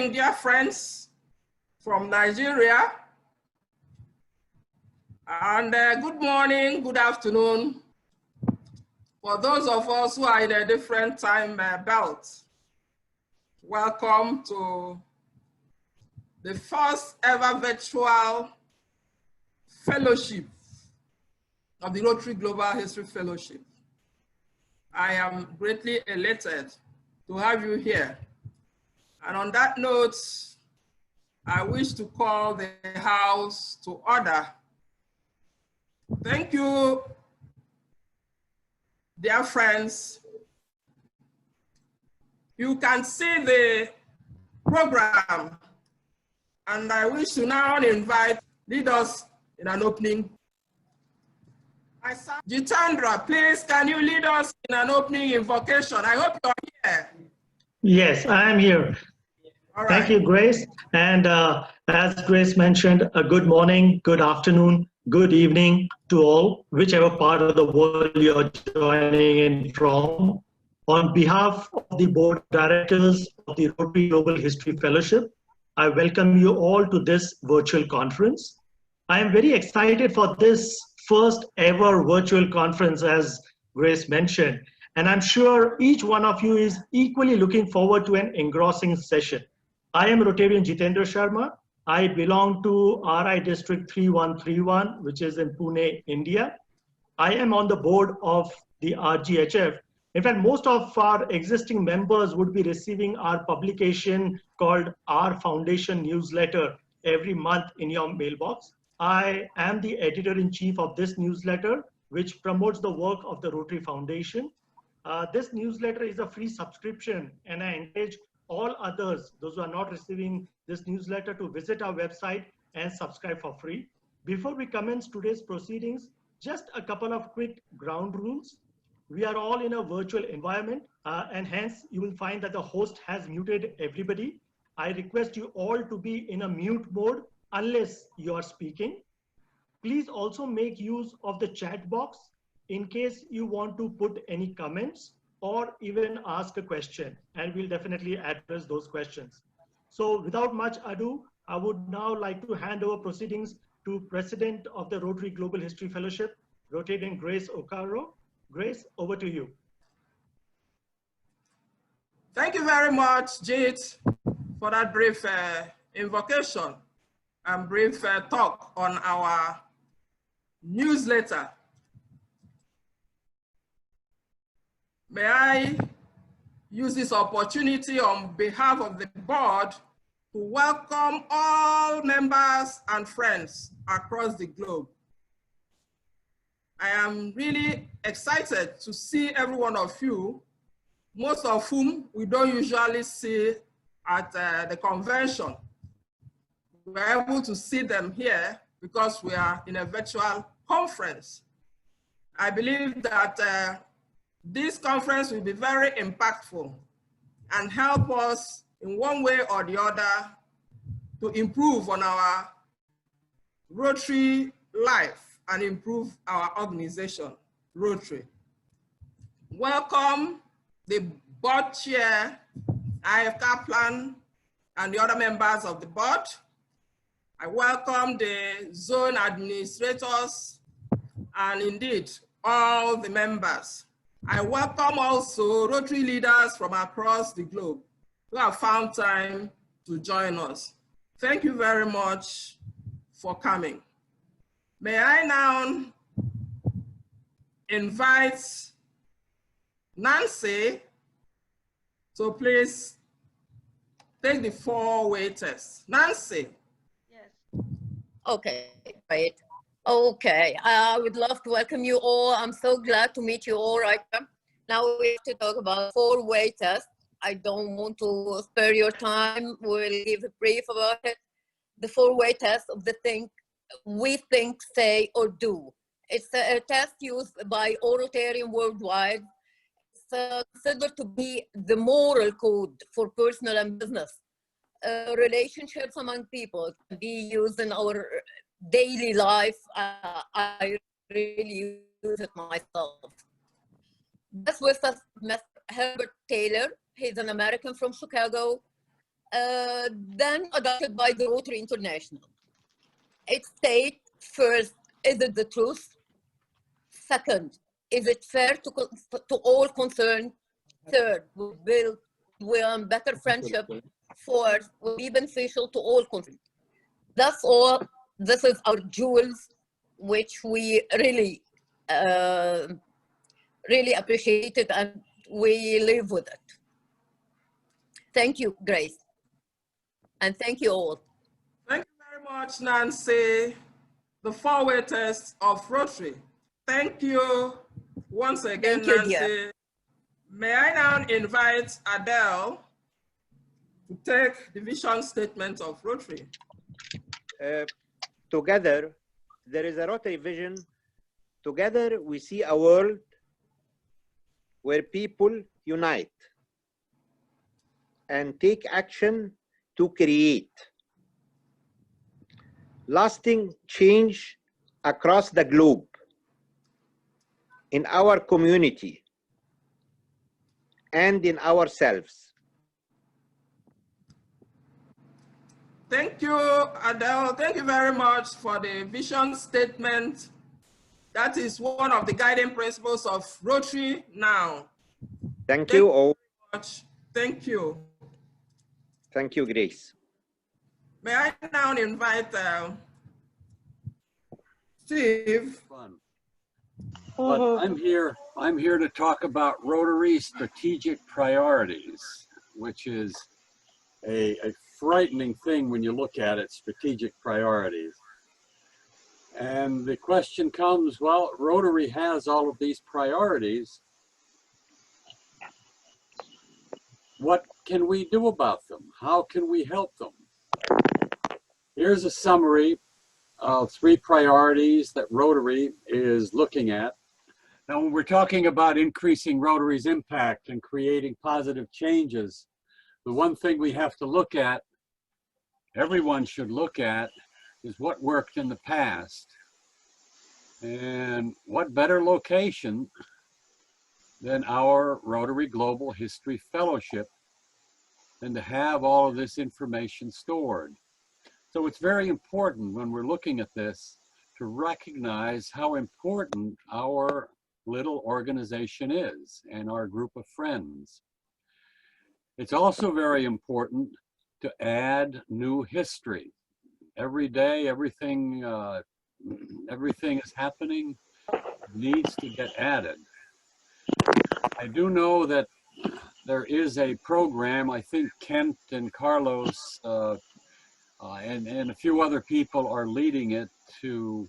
morning, dear friends from Nigeria. And good morning, good afternoon for those of us who are in a different time belt. Welcome to the first ever virtual fellowship of the Rotary Global History Fellowship. I am greatly elated to have you here. And on that note, I wish to call the house to order. Thank you, dear friends. You can see the program, and I wish to now invite leaders in an opening. Jitendra, please, can you lead us in an opening invocation? I hope you're here. Yes, I am here. All right. Thank you, Grace. And as Grace mentioned, a good morning, good afternoon, good evening to all, whichever part of the world you're joining in from. On behalf of the Board of Directors of the Rotary Global History Fellowship, I welcome you all to this virtual conference. I am very excited for this first ever virtual conference, as Grace mentioned, and I'm sure each one of you is equally looking forward to an engrossing session. I am Rotarian Jitendra Sharma. I belong to RI District 3131, which is in Pune, India. I am on the board of the RGHF. In fact, most of our existing members would be receiving our publication called Our Foundation newsletter every month in your mailbox. I am the editor-in-chief of this newsletter, which promotes the work of the Rotary Foundation. This newsletter is a free subscription, and I encourage all others, those who are not receiving this newsletter, to visit our website and subscribe for free. Before we commence today's proceedings, just a couple of quick ground rules. We are all in a virtual environment, and hence you will find that the host has muted everybody. I request you all to be in a mute mode unless you are speaking. Please also make use of the chat box in case you want to put any comments or even ask a question, and we'll definitely address those questions. So without much ado, I would now like to hand over proceedings to President of the Rotary Global History Fellowship, Rotarian Grace Okaro. Grace, over to you. Thank you very much, Jit, for that brief invocation and brief talk on our newsletter. May I use this opportunity on behalf of the board to welcome all members and friends across the globe. I am really excited to see every one of you, most of whom we don't usually see at the convention. We're able to see them here because we are in a virtual conference. I believe that this conference will be very impactful and help us in one way or the other to improve on our Rotary life and improve our organization, Rotary. Welcome the board chair, IF Kaplan, and the other members of the board. I welcome the zone administrators and indeed all the members. I welcome also Rotary leaders from across the globe who have found time to join us. Thank you very much for coming. May I now invite Nancy to please take the 4-way test. Nancy. Yes. Okay, great. Okay, I would love to welcome you all. I'm so glad to meet you all right now. Now we have to talk about 4-way test. I don't want to spare your time. We'll give a brief about it. The 4-way test of the thing we think, say, or do. It's a test used by all Rotarians worldwide. It's considered to be the moral code for personal and business. Relationships among people can be used in our daily life. I really use it myself. That's with us, Mr. Herbert Taylor. He's an American from Chicago. then adopted by the Rotary International. It states first, is it the truth? Second, is it fair to all concerned? Third, will build better friendship. Fourth, will be beneficial to all concerned. That's all. This is our jewels, which we really, really appreciate it, and we live with it. Thank you, Grace. And thank you all. Thank you very much, Nancy, the four-way test of Rotary. Thank you once again, Thank you, Nancy. dear. May I now invite Adele to take the vision statement of Rotary. Together, there is a Rotary vision. Together, we see a world where people unite and take action to create lasting change across the globe, in our community, and in ourselves. Thank you, Adele. Thank you very much for the vision statement. That is one of the guiding principles of Rotary now. Thank you all. Much. Thank you. Thank you, Grace. May I now invite Steve? But I'm here to talk about Rotary strategic priorities, which is a frightening thing when you look at it, strategic priorities. And the question comes, well, Rotary has all of these priorities. What can we do about them? How can we help them? Here's a summary of 3 priorities that Rotary is looking at. Now, when we're talking about increasing Rotary's impact and creating positive changes, the one thing we have to look at, everyone should look at, is what worked in the past. And what better location than our Rotary Global History Fellowship than to have all of this information stored. So it's very important when we're looking at this to recognize how important our little organization is and our group of friends. It's also very important to add new history. Every day, everything is happening, needs to get added. I do know that there is a program, I think Kent and Carlos and a few other people are leading it to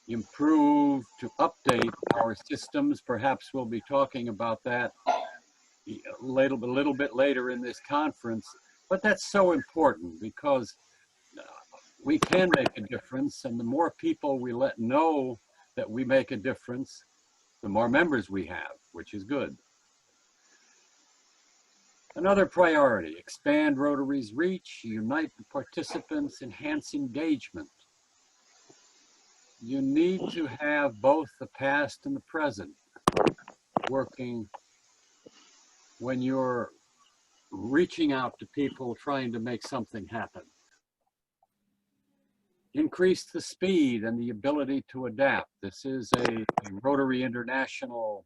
improve, to update our systems. Perhaps we'll be talking about that a little bit later in this conference. But that's so important because we can make a difference, and the more people we let know that we make a difference, the more members we have, which is good. Another priority, expand Rotary's reach, unite the participants, enhance engagement. You need to have both the past and the present working when you're reaching out to people trying to make something happen. Increase the speed and the ability to adapt. This is a Rotary International.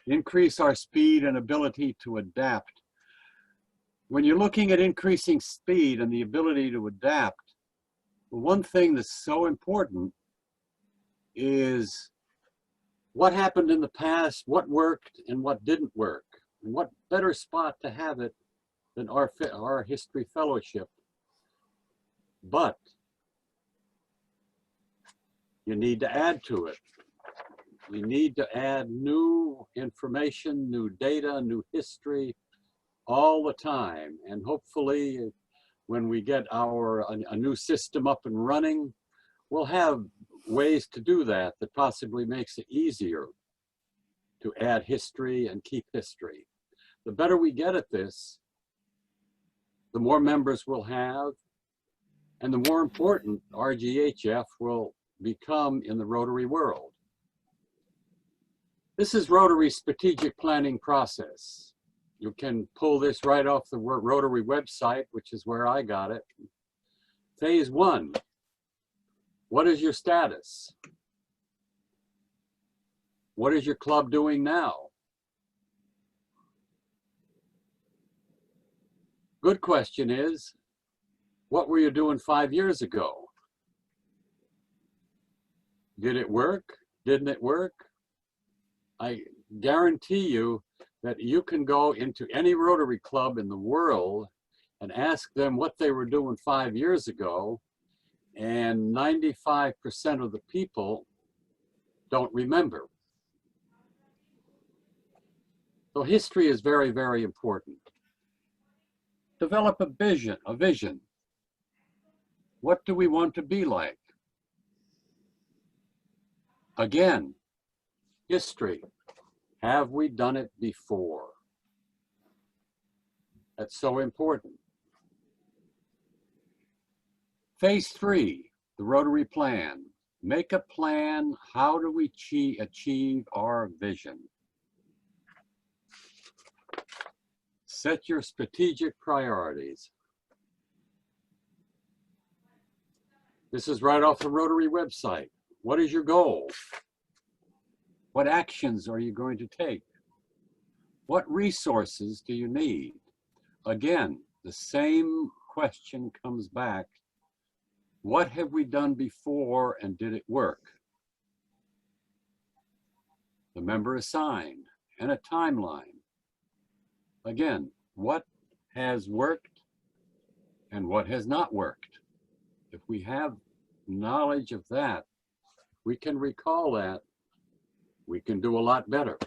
Increase our speed and ability to adapt. When you're looking at increasing speed and the ability to adapt, one thing that's so important is what happened in the past, what worked and what didn't work. And what better spot to have it than our history fellowship. But you need to add to it. We need to add new information, new data, new history all the time. And hopefully when we get a new system up and running, we'll have ways to do that possibly makes it easier to add history and keep history. The better we get at this, the more members we'll have, and the more important RGHF will become in the Rotary world. This is Rotary's strategic planning process. You can pull this right off the Rotary website, which is where I got it. Phase 1, what is your status? What is your club doing now? Good question is, what were you doing 5 years ago? Did it work? Didn't it work? I guarantee you that you can go into any Rotary Club in the world and ask them what they were doing 5 years ago, and 95% of the people don't remember. So history is very, very important. Develop a vision. What do we want to be like? Again, history. Have we done it before? That's so important. Phase 3, the Rotary Plan. Make a plan. How do we achieve our vision? Set your strategic priorities. This is right off the Rotary website. What is your goal? What actions are you going to take? What resources do you need? Again, the same question comes back. What have we done before and did it work? The member assigned and a timeline. Again, what has worked and what has not worked? If we have knowledge of that, we can recall that, we can do a lot better.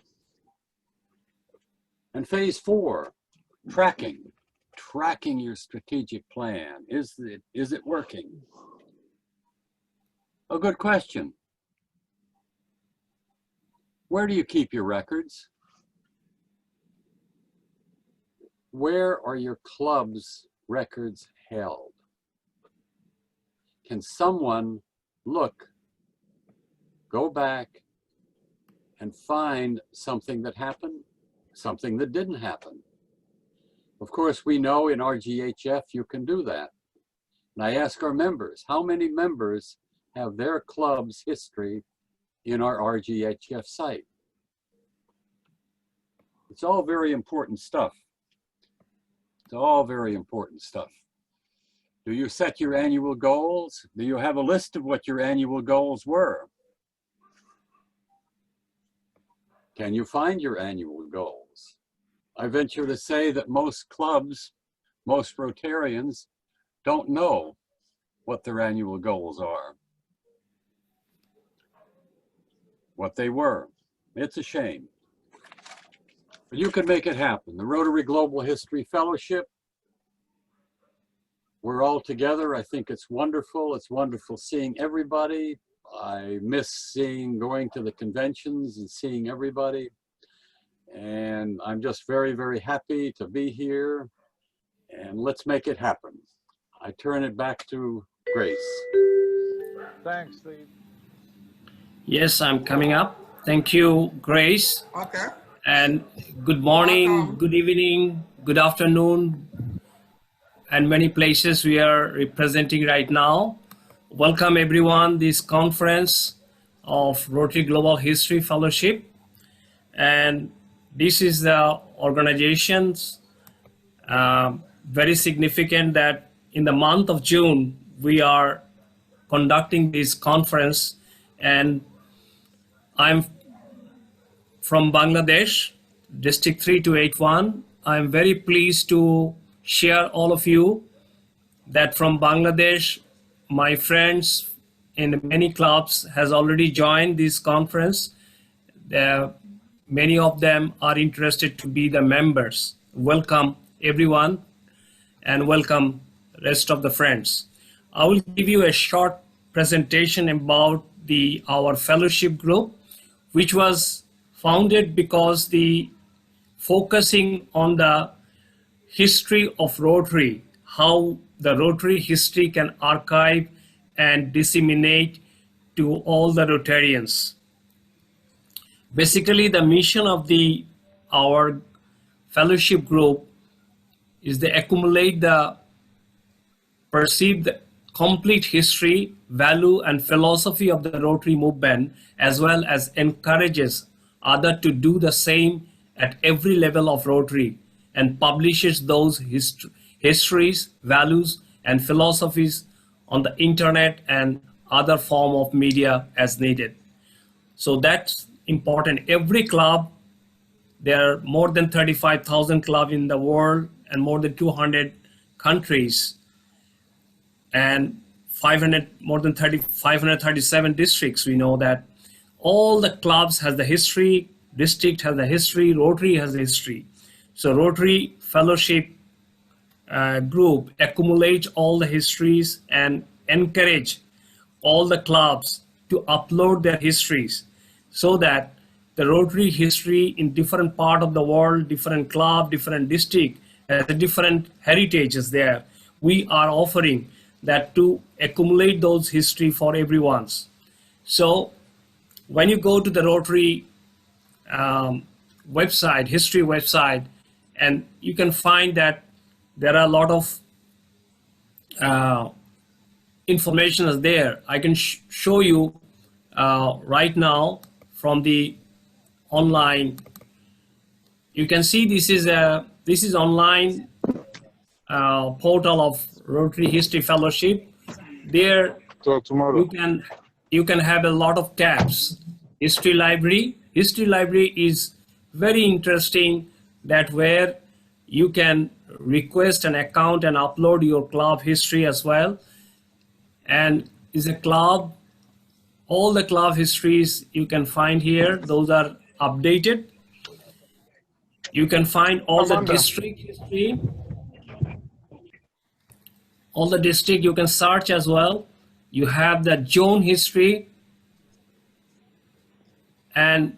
And phase 4, tracking your strategic plan. Is it working? A good question. Where do you keep your records? Where are your club's records held? Can someone look, go back, and find something that happened, something that didn't happen? Of course, we know in RGHF you can do that. And I ask our members, how many members have their club's history in our RGHF site? It's all very important stuff. It's all very important stuff. Do you set your annual goals? Do you have a list of what your annual goals were? Can you find your annual goals? I venture to say that most clubs, most Rotarians don't know what their annual goals are, what they were. It's a shame. But you can make it happen. The Rotary Global History Fellowship, we're all together. I think it's wonderful. It's wonderful seeing everybody. I miss going to the conventions and seeing everybody. And I'm just very, very happy to be here. And let's make it happen. I turn it back to Grace. Thanks, Steve. Yes, I'm coming up. Thank you, Grace. Okay. And good morning, Welcome. good evening, good afternoon, and many places we are representing right now. Welcome everyone, this conference of Rotary Global History Fellowship. And this is the organization's very significant that in the month of June, we are conducting this conference. And I'm from Bangladesh, District 3281. I'm very pleased to share all of you that from Bangladesh, my friends in many clubs has already joined this conference. Many of them are interested to be the members. Welcome everyone and welcome rest of the friends. I will give you a short presentation about our fellowship group, which was founded because the focusing on the history of Rotary, how the Rotary history can archive and disseminate to all the Rotarians. Basically, the mission of our fellowship group is they accumulate the perceived complete history, value, and philosophy of the Rotary movement, as well as encourages others to do the same at every level of Rotary, and publishes those histories, values, and philosophies on the internet and other form of media as needed. So that's important. Every club, there are more than 35,000 clubs in the world and more than 200 countries and more than 537 districts. We know that all the clubs has the history, district has the history, Rotary has the history. So Rotary Fellowship group accumulate all the histories and encourage all the clubs to upload their histories so that the Rotary history in different part of the world, different club, different district, has a different heritages there. We are offering that to accumulate those history for everyone's. So when you go to the Rotary website, history website, and you can find that there are a lot of information is there. I can show you right now from the online. You can see this is online portal of Rotary History Fellowship. There you can have a lot of tabs. History library. History library is very interesting, that where you can request an account and upload your club history as well. And is a club, all the club histories you can find here, those are updated. You can find all the district history, all the district you can search as well. You have the zone history and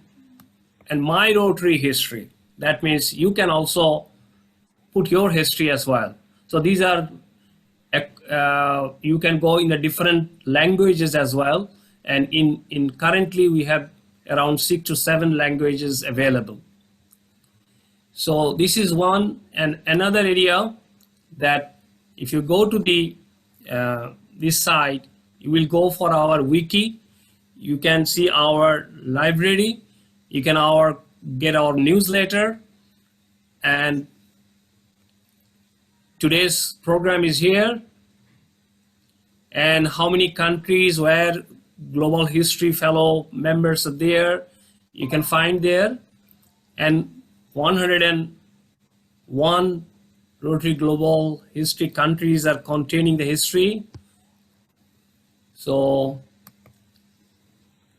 my Rotary history. That means you can also put your history as well. So these are, you can go in the different languages as well. And in currently we have around 6 to 7 languages available. So this is one. And another area that if you go to the this site, you will go for our wiki. You can see our library. You can get our newsletter. And today's program is here. And how many countries where Global History Fellow members are there, you can find there. And 101 Rotary Global History countries are containing the history. So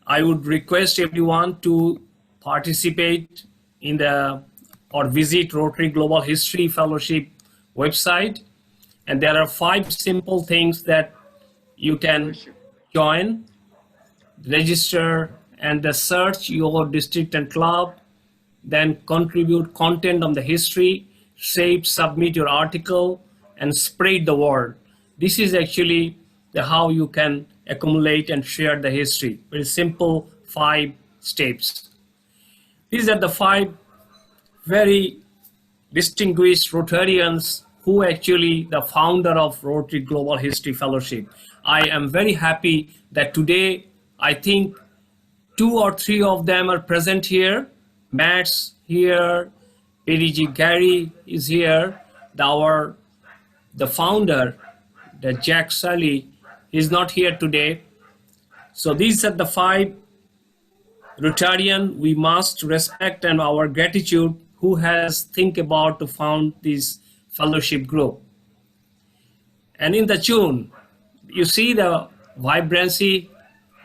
I would request everyone to participate in or visit Rotary Global History Fellowship website. And there are 5 simple things that you can join, register, and search your district and club, then contribute content on the history, shape, submit your article, and spread the word. This is actually how you can accumulate and share the history. Very simple 5 steps. These are the 5 very distinguished Rotarians who actually the founder of Rotary Global History Fellowship. I am very happy that today, I think 2 or 3 of them are present here. Matt's here, PDG Gary is here, the founder, the Jack Sully, is not here today. So these are the 5 Rotarian we must respect and our gratitude who has think about to found this fellowship group. And in the June, you see the vibrancy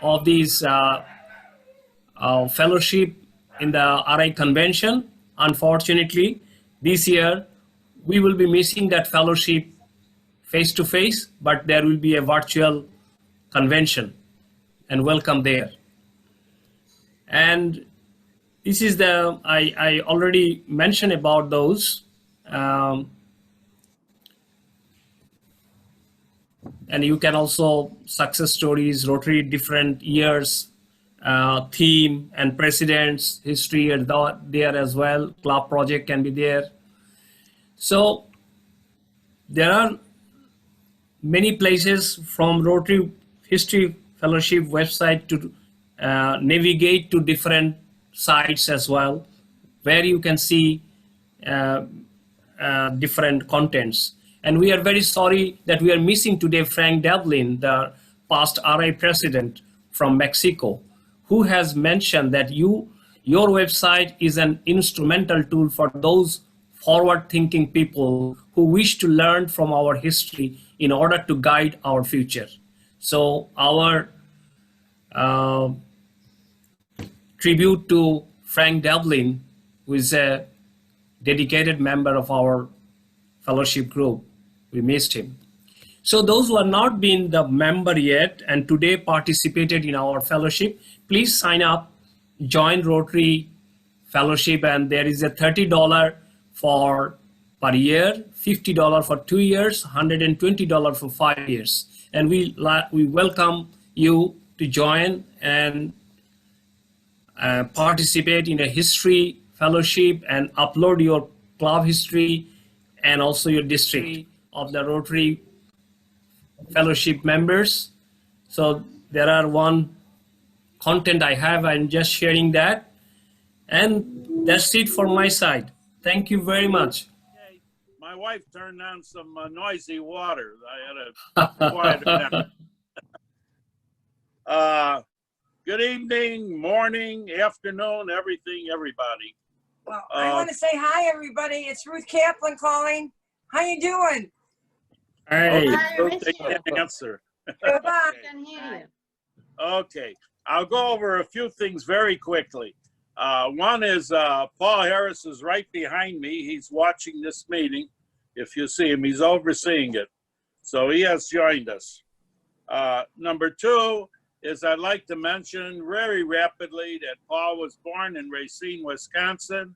of these fellowship in the RI convention. Unfortunately, this year we will be missing that fellowship face to face, but there will be a virtual convention, and welcome there. And this is I already mentioned about those. And you can also success stories, Rotary different years, theme and presidents, history are there as well. Club project can be there. So there are many places from Rotary History Fellowship website to navigate to different sites as well, where you can see different contents. And we are very sorry that we are missing today Frank Devlin, the past RI president from Mexico, who has mentioned that your website is an instrumental tool for those forward-thinking people who wish to learn from our history in order to guide our future. So our tribute to Frank Devlin, who is a dedicated member of our fellowship group. We missed him. So those who are not been the member yet and today participated in our fellowship, please sign up, join Rotary Fellowship, and there is a $30 for per year, $50 for 2 years, $120 for 5 years. And we welcome you to join and participate in a history fellowship and upload your club history and also your district of the Rotary Fellowship members. So there are one content I have, I'm just sharing that. And that's it for my side. Thank you very much. Okay. My wife turned on some noisy water. I had to quiet her down. Good evening, morning, afternoon, everything, everybody. Well, I want to say hi, everybody. It's Ruth Kaplan calling. How you doing? Hey. Okay, they can't answer. Goodbye. Okay, I'll go over a few things very quickly. One is Paul Harris is right behind me. He's watching this meeting. If you see him, he's overseeing it. So he has joined us. Number two is I'd like to mention very rapidly that Paul was born in Racine, Wisconsin,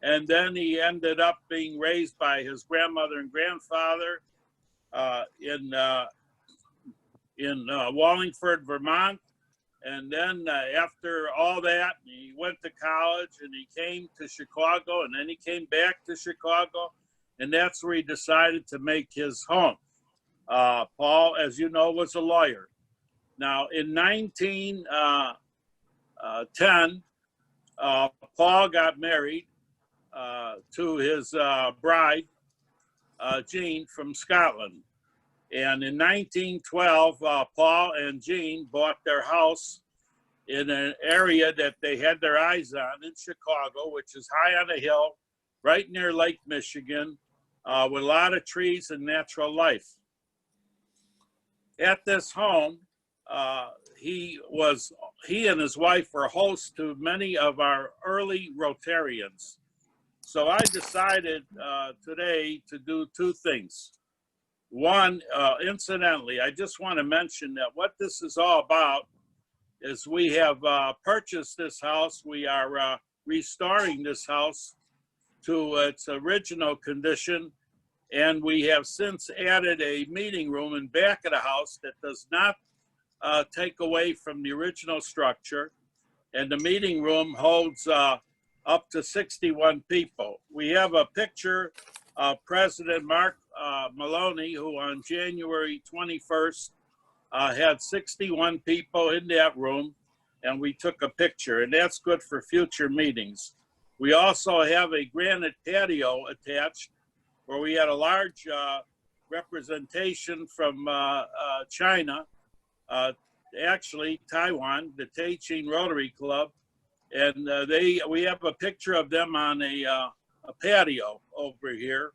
and then he ended up being raised by his grandmother and grandfather in Wallingford, Vermont. And then after all that, he went to college and he came to Chicago, and then he came back to Chicago, and that's where he decided to make his home. Paul, as you know, was a lawyer. Now, in 1910, Paul got married to his bride, Jean, from Scotland. And in 1912, Paul and Jean bought their house in an area that they had their eyes on in Chicago, which is high on a hill, right near Lake Michigan, with a lot of trees and natural life. At this home, he and his wife were hosts to many of our early Rotarians. So I decided today to do two things. One, incidentally, I just want to mention that what this is all about is we have purchased this house. We are restoring this house to its original condition, and we have since added a meeting room in back of the house that does not take away from the original structure, and the meeting room holds up to 61 people. We have a picture of President Mark Maloney, who on January 21st had 61 people in that room, and we took a picture, and that's good for future meetings. We also have a granite patio attached where we had a large representation from China, actually Taiwan, the Taichin Rotary Club, and we have a picture of them on a patio over here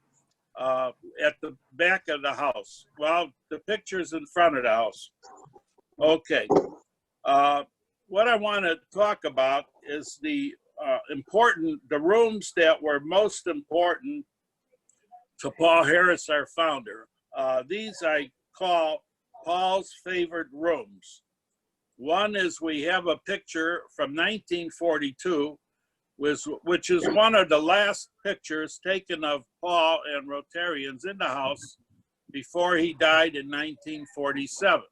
at the back of the house. Well, the picture's in front of the house. Okay. What I want to talk about is the rooms that were most important to Paul Harris, our founder. These I call Paul's favorite rooms. One is we have a picture from 1942, which is one of the last pictures taken of Paul and Rotarians in the house before he died in 1947.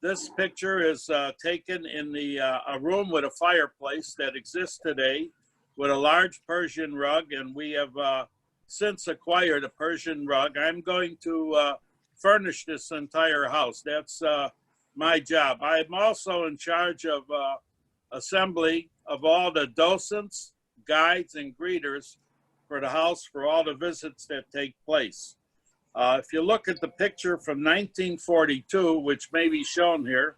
This picture is taken in a room with a fireplace that exists today with a large Persian rug, and we have since acquired a Persian rug. I'm going to furnish this entire house. That's my job. I'm also in charge of assembly of all the docents, guides, and greeters for the house for all the visits that take place. If you look at the picture from 1942, which may be shown here,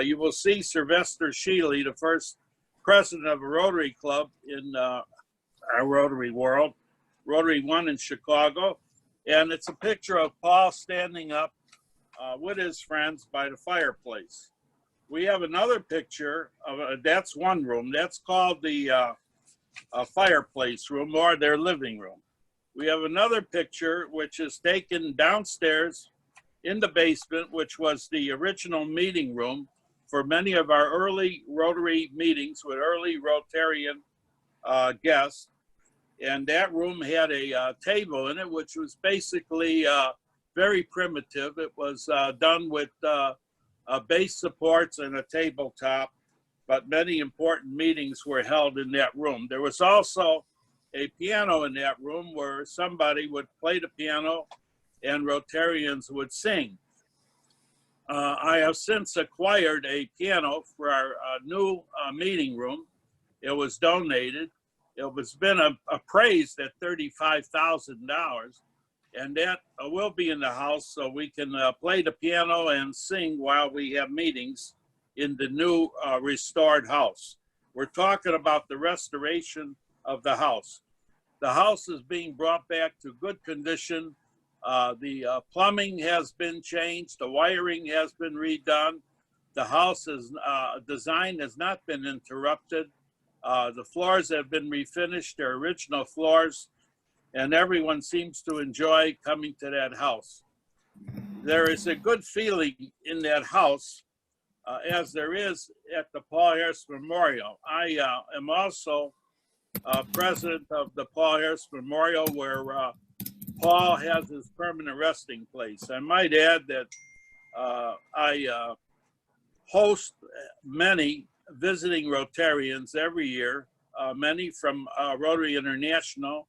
you will see Sylvester Shealy, the first president of a Rotary Club in our Rotary world, Rotary 1 in Chicago. And it's a picture of Paul standing up with his friends by the fireplace. We have another picture of, that's one room, that's called the fireplace room or their living room. We have another picture which is taken downstairs in the basement, which was the original meeting room for many of our early Rotary meetings with early Rotarian guests. And that room had a table in it, which was basically very primitive. It was done with base supports and a tabletop, but many important meetings were held in that room. There was also a piano in that room where somebody would play the piano and Rotarians would sing. I have since acquired a piano for our new meeting room. It was donated. It was been appraised at $35,000, and that will be in the house so we can play the piano and sing while we have meetings in the new restored house. We're talking about the restoration of the house. The house is being brought back to good condition. The plumbing has been changed. The wiring has been redone. The house is, design has not been interrupted. The floors have been refinished, their original floors, and everyone seems to enjoy coming to that house. There is a good feeling in that house, as there is at the Paul Harris Memorial. I am also president of the Paul Harris Memorial, where Paul has his permanent resting place. I might add that I host many visiting Rotarians every year, many from Rotary International.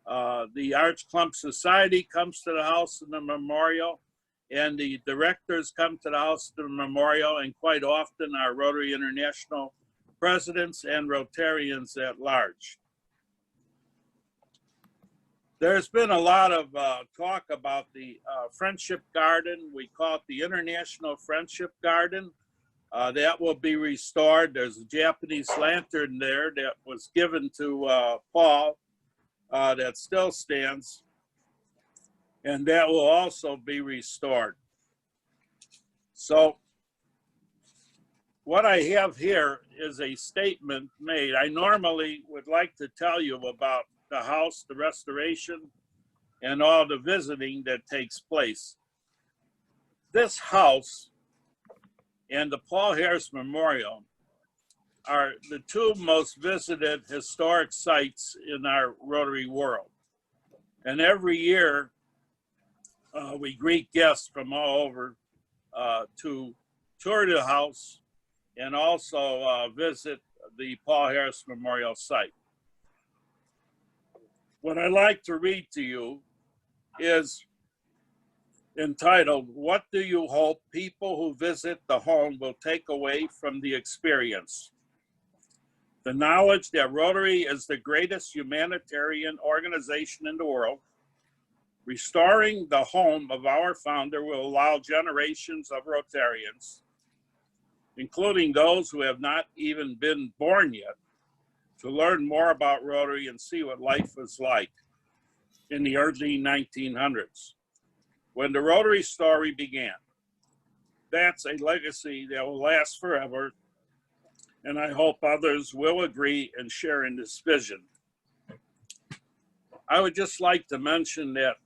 The Arch Clump Society comes to the house in the memorial, and the directors come to the house in the memorial, and quite often our Rotary International presidents and Rotarians at large. There's been a lot of talk about the Friendship Garden. We call it the International Friendship Garden. That will be restored. There's a Japanese lantern there that was given to Paul that still stands, and that will also be restored. So what I have here is a statement made. I normally would like to tell you about the house, the restoration, and all the visiting that takes place. This house and the Paul Harris Memorial are the two most visited historic sites in our Rotary world. And every year, we greet guests from all over to tour the house and also visit the Paul Harris Memorial site. What I'd like to read to you is entitled, "What do you hope people who visit the home will take away from the experience? The knowledge that Rotary is the greatest humanitarian organization in the world. Restoring the home of our founder will allow generations of Rotarians, including those who have not even been born yet, to learn more about Rotary and see what life was like in the early 1900s, when the Rotary story began. That's a legacy that will last forever, and I hope others will agree and share in this vision." I would just like to mention that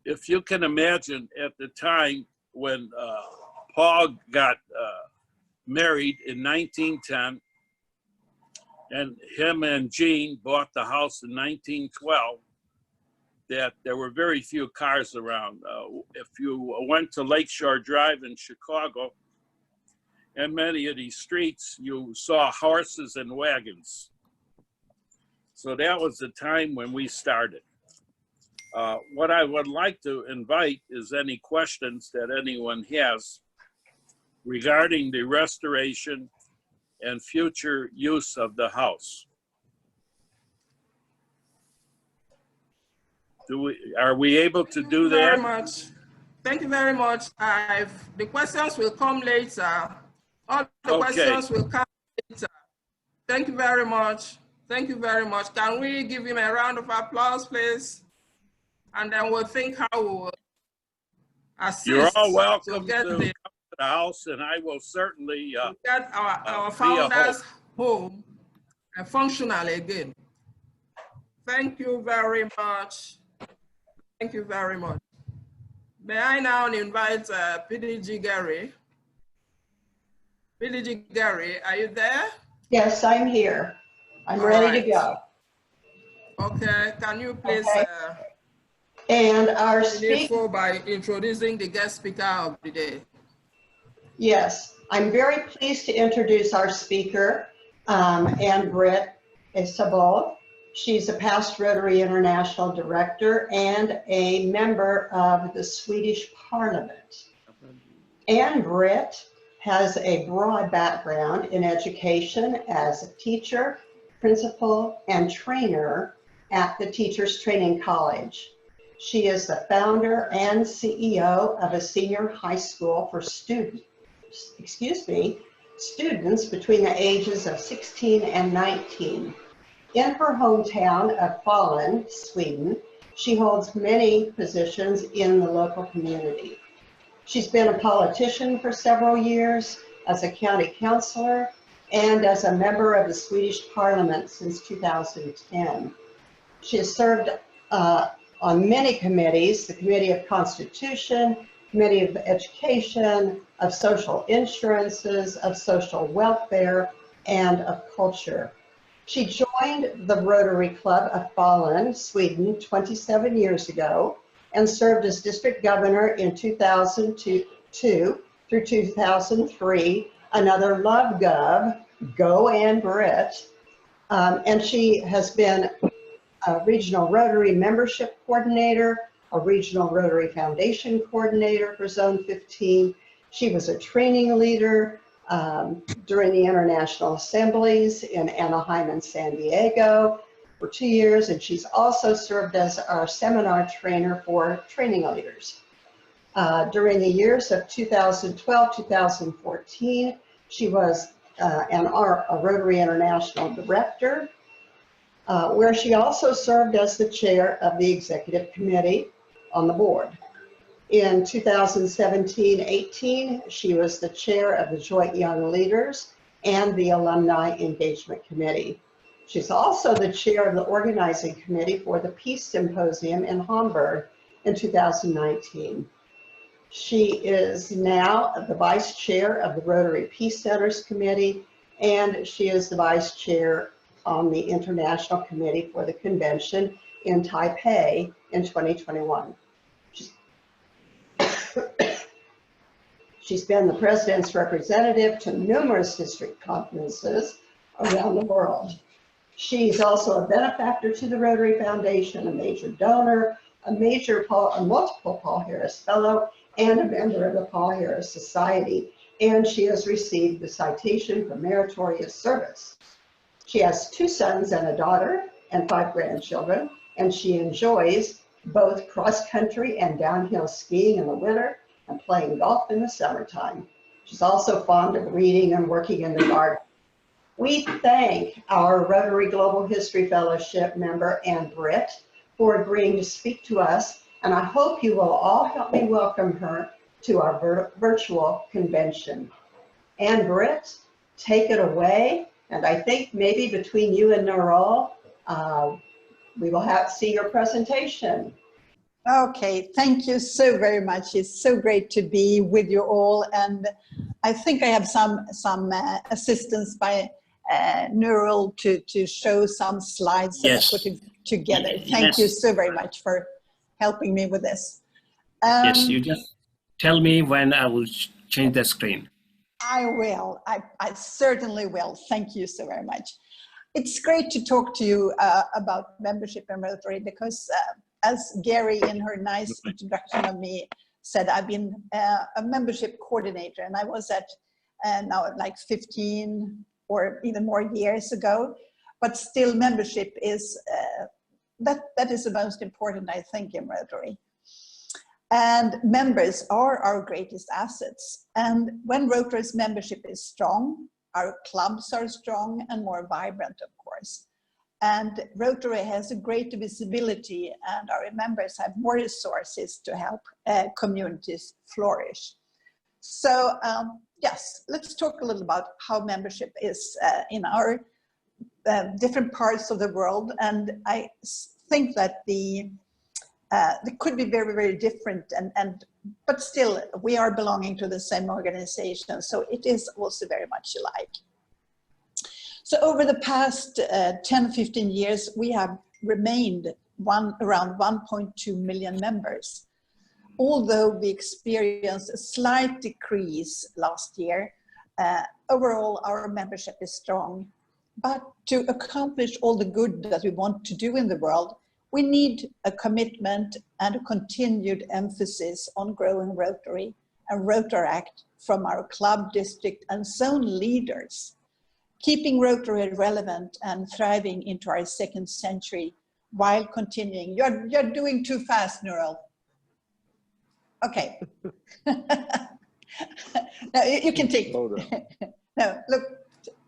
if you can imagine at the time when Paul got married in 1910, and him and Jean bought the house in 1912, that there were very few cars around. If you went to Lakeshore Drive in Chicago, and many of these streets, you saw horses and wagons. So that was the time when we started. What I would like to invite is any questions that anyone has regarding the restoration and future use of the house. Are we able to do that? Very much. Thank you very much. The questions will come later. All the questions will come later. Thank you very much. Thank you very much. Can we give him a round of applause, please? And then we'll think how we will assist. You're all welcome to get the house, and I will certainly get our founders home and functional again. Thank you very much. Thank you very much. May I now invite PDG Gary. PDG Gary, are you there? Yes, I'm here. I'm ready to go. Okay, can you please and our speaker by introducing the guest speaker of the day? Yes, I'm very pleased to introduce our speaker, Anne Britt Isabel. She's a past Rotary International Director and a member of the Swedish Parliament. Anne Britt has a broad background in education as a teacher, principal, and trainer at the Teachers Training College. She is the founder and CEO of a senior high school for students between the ages of 16 and 19. In her hometown of Falun, Sweden, she holds many positions in the local community. She's been a politician for several years, as a county councilor, and as a member of the Swedish Parliament since 2010. She has served on many committees: the Committee of Constitution, Committee of Education, of Social Insurances, of Social Welfare, and of Culture. She joined the Rotary Club of Falun, Sweden, 27 years ago, and served as district governor in 2002 through 2003, another Love Gov, go Anne Britt, and she has been a regional Rotary membership coordinator, a regional Rotary Foundation coordinator for Zone 15. She was a training leader during the international assemblies in Anaheim and San Diego for 2 years, and she's also served as our seminar trainer for training leaders. During the years of 2012-2014, she was a Rotary International Director, where she also served as the chair of the executive committee on the board. In 2017-18, she was the chair of the Joint Young Leaders and the Alumni Engagement Committee. She's also the chair of the organizing committee for the Peace Symposium in Hamburg in 2019. She is now the vice chair of the Rotary Peace Centers Committee, and she is the vice chair on the International Committee for the Convention in Taipei in 2021. She's been the president's representative to numerous district conferences around the world. She's also a benefactor to the Rotary Foundation, a major donor, a multiple Paul Harris Fellow, and a member of the Paul Harris Society. And she has received the Citation for Meritorious Service. She has 2 sons and a daughter and 5 grandchildren, and she enjoys both cross-country and downhill skiing in the winter and playing golf in the summertime. She's also fond of reading and working in the garden. We thank our Rotary Global History Fellowship member, Anne Britt, for agreeing to speak to us, and I hope you will all help me welcome her to our virtual convention. Anne Britt, take it away, and I think maybe between you and Neural, we will see your presentation. Okay, thank you so very much. It's so great to be with you all, and I think I have some assistance by Neural to show some slides that I'm putting together. Thank you so very much for helping me with this. Yes, you just tell me when I will change the screen. I will. I certainly will. Thank you so very much. It's great to talk to you about membership in Rotary because as Gary in her nice introduction of me said, I've been a membership coordinator, and I was at now like 15 or even more years ago, but still membership is, that is the most important, I think, in Rotary. And members are our greatest assets. And when Rotary's membership is strong, our clubs are strong and more vibrant, of course. And Rotary has a greater visibility, and our members have more resources to help communities flourish. So yes, let's talk a little about how membership is in our different parts of the world. And I think that they could be very, very different, but still we are belonging to the same organization. So it is also very much alike. So over the past 10, 15 years, we have remained around 1.2 million members. Although we experienced a slight decrease last year, overall our membership is strong. But to accomplish all the good that we want to do in the world, we need a commitment and a continued emphasis on growing Rotary and Rotaract from our club, district and zone leaders, keeping Rotary relevant and thriving into our second century while continuing. You're doing too fast, Nurul. Okay. No, you can take, no, look,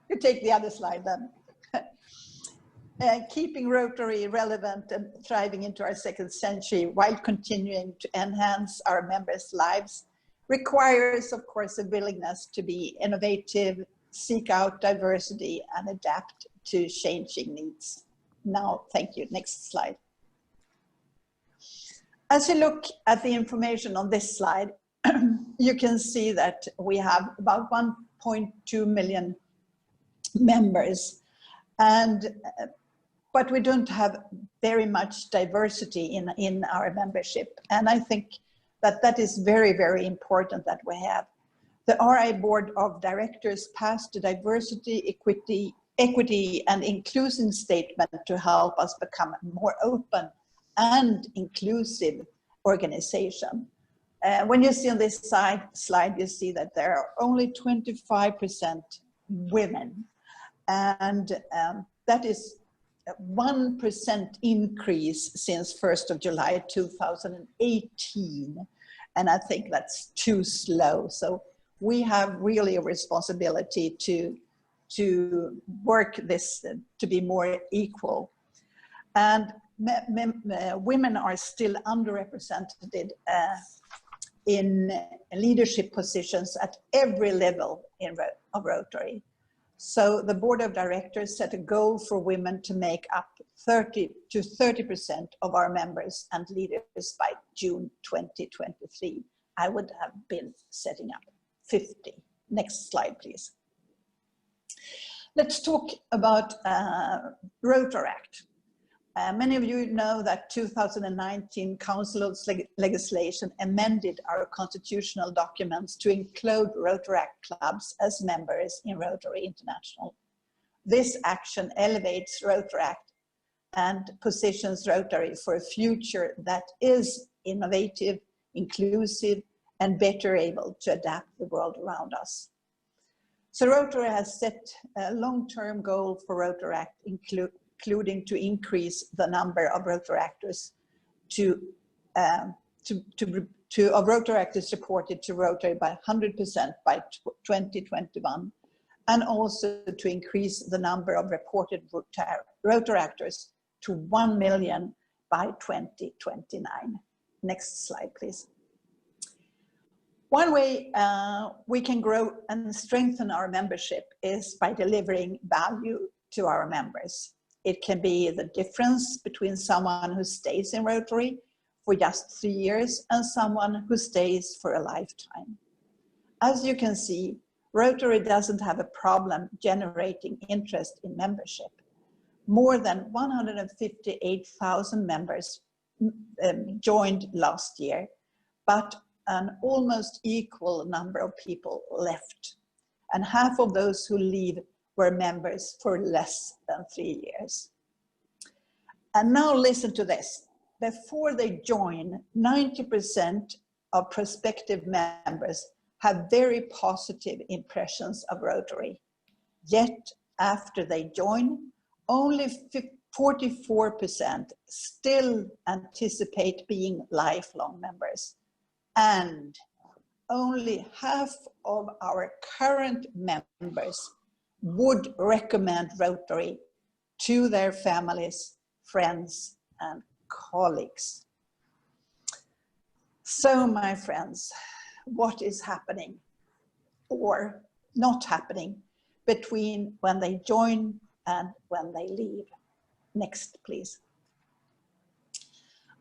you take the other slide then. Keeping Rotary relevant and thriving into our second century while continuing to enhance our members' lives requires, of course, a willingness to be innovative, seek out diversity and adapt to changing needs. Now, thank you. Next slide. As you look at the information on this slide, you can see that we have about 1.2 million members, but we don't have very much diversity in our membership. And I think that that is very, very important that we have. The RI Board of Directors passed a diversity, equity and inclusion statement to help us become a more open and inclusive organization. When you see on this slide, you see that there are only 25% women. And that is a 1% increase since 1st of July 2018. And I think that's too slow. So we have really a responsibility to work this to be more equal. And women are still underrepresented in leadership positions at every level of Rotary. So the Board of Directors set a goal for women to make up 30% of our members and leaders by June 2023. I would have been setting up 50. Next slide, please. Let's talk about Rotaract. Many of you know that 2019 Council of Legislation amended our constitutional documents to include Rotaract clubs as members in Rotary International. This action elevates Rotaract and positions Rotary for a future that is innovative, inclusive, and better able to adapt the world around us. So Rotary has set a long-term goal for Rotaract, including to increase the number of Rotaractors of Rotaractors reported to Rotary by 100% by 2021, and also to increase the number of reported Rotaractors to 1 million by 2029. Next slide, please. One way we can grow and strengthen our membership is by delivering value to our members. It can be the difference between someone who stays in Rotary for just 3 years and someone who stays for a lifetime. As you can see, Rotary doesn't have a problem generating interest in membership. More than 158,000 members joined last year, but an almost equal number of people left. And half of those who leave were members for less than 3 years. And now listen to this. Before they join, 90% of prospective members have very positive impressions of Rotary. Yet, after they join, only 44% still anticipate being lifelong members. And only half of our current members would recommend Rotary to their families, friends, and colleagues. So, my friends, what is happening or not happening between when they join and when they leave? Next, please.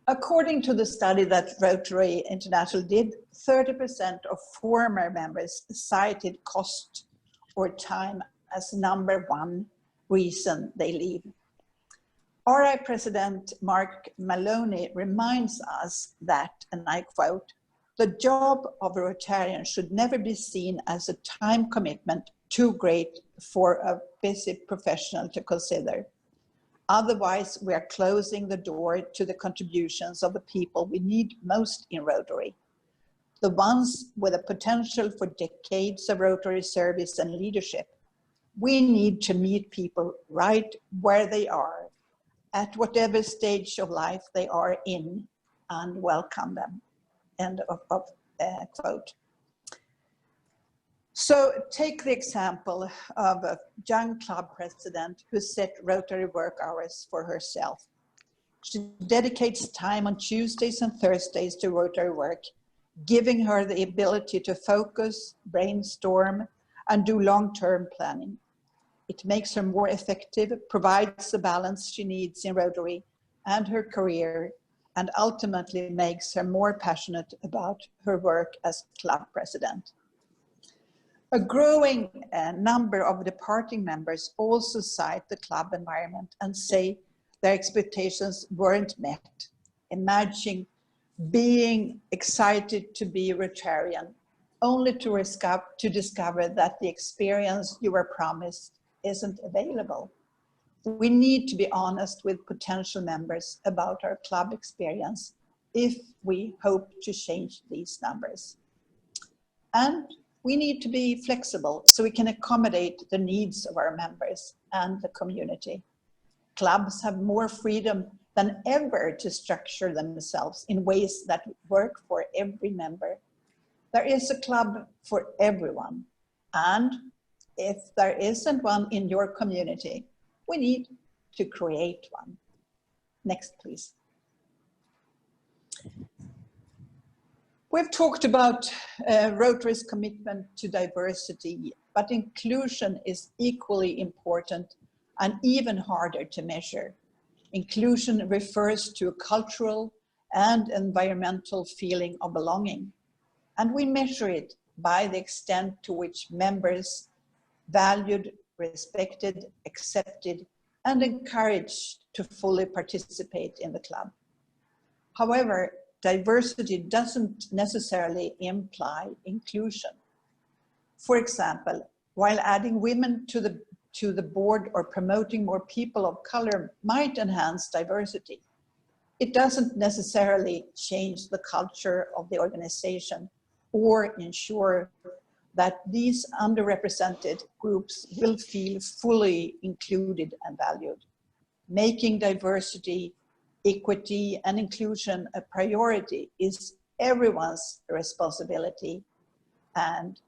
According to the study that Rotary International did, 30% of former members cited cost or time as #1 reason they leave. RI President Mark Maloney reminds us that, and I quote, "The job of a Rotarian should never be seen as a time commitment too great for a busy professional to consider. Otherwise, we are closing the door to the contributions of the people we need most in Rotary. The ones with a potential for decades of Rotary service and leadership. We need to meet people right where they are, at whatever stage of life they are in, and welcome them." End of quote. So take the example of a young club president who set Rotary work hours for herself. She dedicates time on Tuesdays and Thursdays to Rotary work, giving her the ability to focus, brainstorm, and do long-term planning. It makes her more effective, provides the balance she needs in Rotary and her career, and ultimately makes her more passionate about her work as club president. A growing number of departing members also cite the club environment and say their expectations weren't met. Imagine being excited to be a Rotarian, only to discover that the experience you were promised isn't available. We need to be honest with potential members about our club experience if we hope to change these numbers. And we need to be flexible so we can accommodate the needs of our members and the community. Clubs have more freedom than ever to structure themselves in ways that work for every member. There is a club for everyone. And if there isn't one in your community, we need to create one. Next, please. We've talked about Rotary's commitment to diversity, but inclusion is equally important and even harder to measure. Inclusion refers to a cultural and environmental feeling of belonging, and we measure it by the extent to which members valued, respected, accepted, and encouraged to fully participate in the club. However, diversity doesn't necessarily imply inclusion. For example, while adding women to the board or promoting more people of color might enhance diversity, it doesn't necessarily change the culture of the organization or ensure that these underrepresented groups will feel fully included and valued. Making diversity, equity, and inclusion a priority is everyone's responsibility. And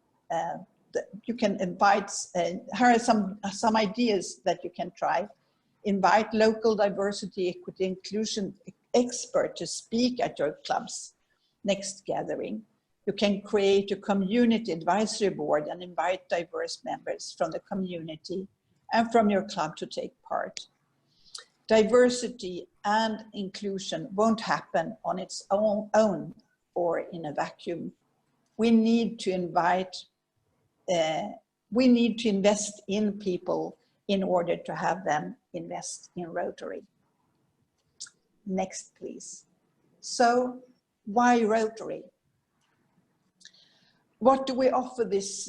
you can invite, here are some ideas that you can try. Invite local diversity, equity, inclusion expert to speak at your club's next gathering. You can create a community advisory board and invite diverse members from the community and from your club to take part. Diversity and inclusion won't happen on its own or in a vacuum. We need to invest in people in order to have them invest in Rotary. Next, please. So, why Rotary? What do we offer this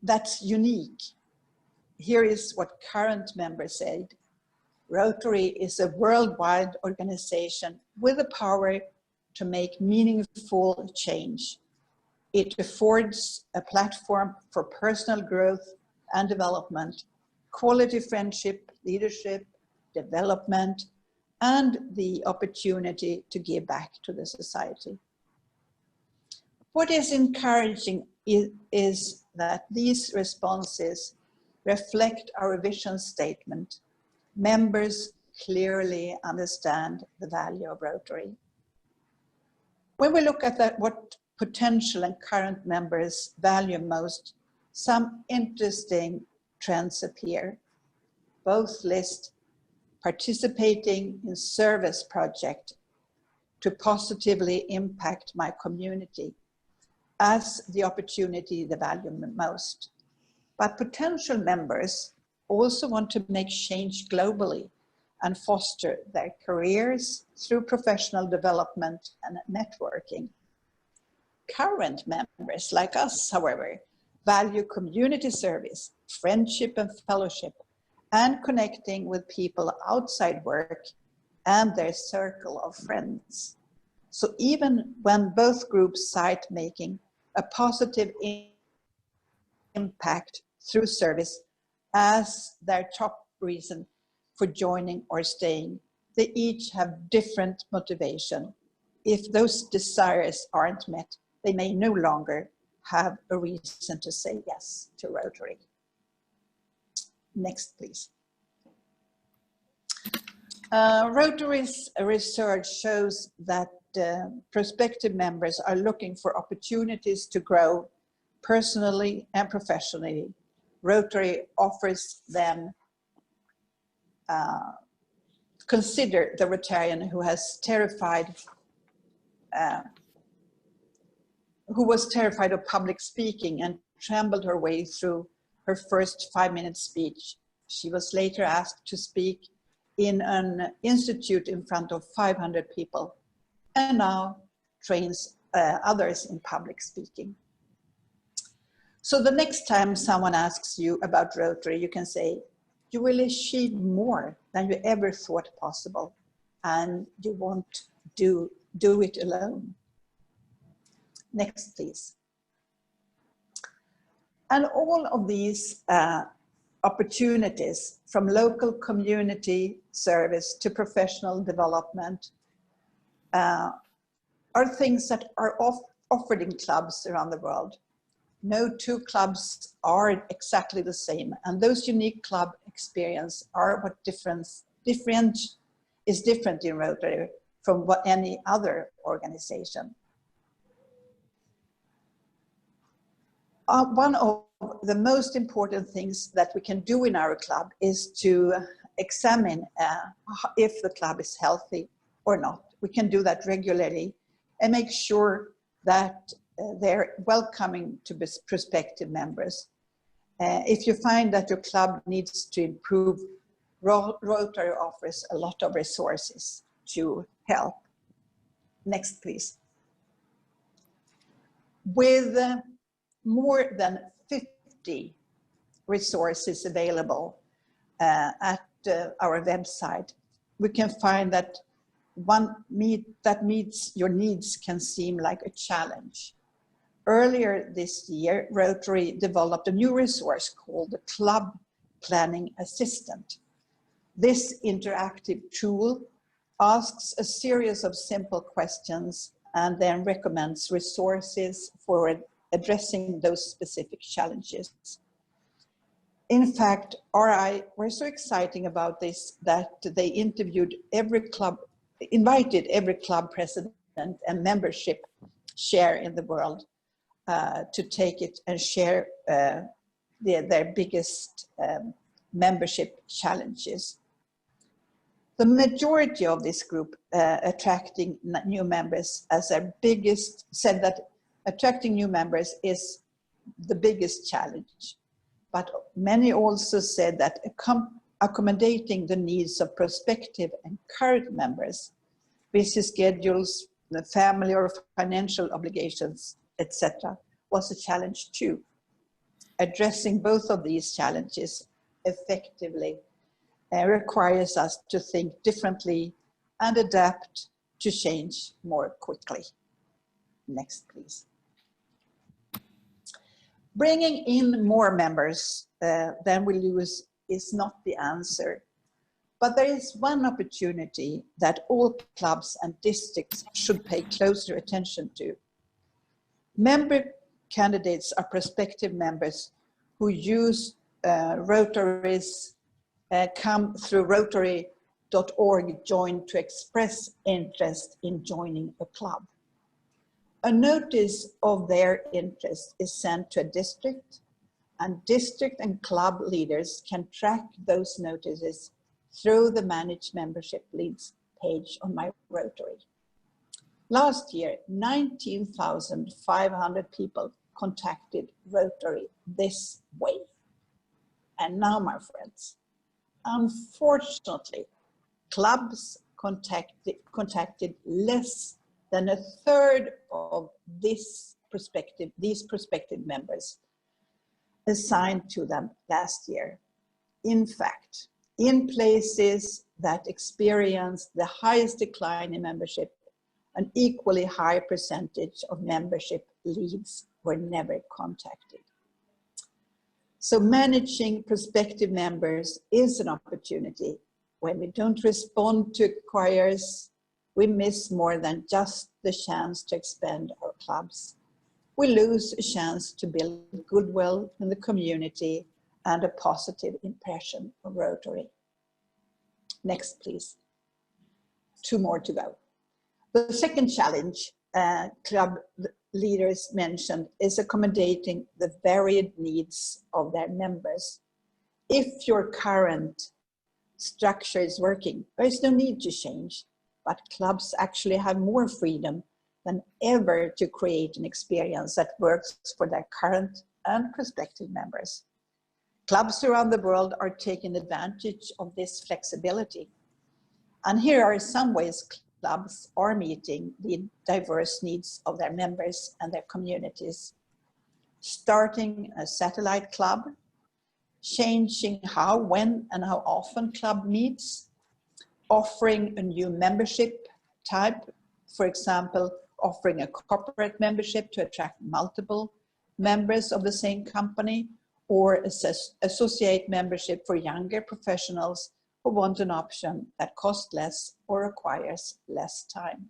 that's unique? here is what current members said. Rotary is a worldwide organization with the power to make meaningful change. It affords a platform for personal growth and development, quality friendship, leadership, development, and the opportunity to give back to the society. What is encouraging is that these responses reflect our vision statement. Members clearly understand the value of Rotary. When we look at what potential and current members value most, some interesting trends appear. Both list participating in service project to positively impact my community as the opportunity they value most. But potential members also want to make change globally and foster their careers through professional development and networking. Current members like us, however, value community service, friendship and fellowship, and connecting with people outside work and their circle of friends. So even when both groups cite making a positive impact through service as their top reason for joining or staying, they each have different motivation. If those desires aren't met, they may no longer have a reason to say yes to Rotary. Next, please. Rotary's research shows that prospective members are looking for opportunities to grow personally and professionally. Rotary offers them consider the Rotarian who was terrified of public speaking and trembled her way through her first 5-minute speech. She was later asked to speak in an institute in front of 500 people and now trains others in public speaking. So the next time someone asks you about Rotary, you can say, you will achieve more than you ever thought possible, and you won't do it alone. Next, please. And all of these opportunities, from local community service to professional development, are things that are offered in clubs around the world. No two clubs are exactly the same, and those unique club experience are what is different in Rotary from what any other organization. One of the most important things that we can do in our club is to examine if the club is healthy or not. We can do that regularly and make sure that they're welcoming to prospective members. If you find that your club needs to improve, Rotary offers a lot of resources to help. Next, please. With more than 50 resources available at our website, we can find that one that meets your needs can seem like a challenge. Earlier this year, Rotary developed a new resource called the Club Planning Assistant. This interactive tool asks a series of simple questions and then recommends resources for addressing those specific challenges. In fact, RI were so exciting about this that they invited every club president and membership share in the world to take it and share their biggest membership challenges. The majority of this group attracting new members as their biggest, said that attracting new members is the biggest challenge. But many also said that accommodating the needs of prospective and current members, busy schedules, the family or financial obligations, etc., was a challenge too. Addressing both of these challenges effectively requires us to think differently and adapt to change more quickly. Next, please. Bringing in more members than we lose is not the answer, but there is one opportunity that all clubs and districts should pay closer attention to. Member candidates are prospective members who use Rotary's come through Rotary.org join to express interest in joining a club. A notice of their interest is sent to a district, and district and club leaders can track those notices through the Managed Membership Leads page on my Rotary. Last year, 19,500 people contacted Rotary this way. And now, my friends, unfortunately, clubs contacted less than a third of these prospective members assigned to them last year. In fact, in places that experienced the highest decline in membership, an equally high percentage of membership leads were never contacted. So managing prospective members is an opportunity. When we don't respond to inquiries, we miss more than just the chance to expand our clubs. We lose a chance to build goodwill in the community and a positive impression of Rotary. Next, please. 2 more to go. The second challenge club leaders mentioned is accommodating the varied needs of their members. If your current structure is working, there is no need to change, but clubs actually have more freedom than ever to create an experience that works for their current and prospective members. Clubs around the world are taking advantage of this flexibility. And here are some ways clubs are meeting the diverse needs of their members and their communities. Starting a satellite club, changing how, when, and how often club meets, offering a new membership type, for example, offering a corporate membership to attract multiple members of the same company, or associate membership for younger professionals who want an option that costs less or requires less time.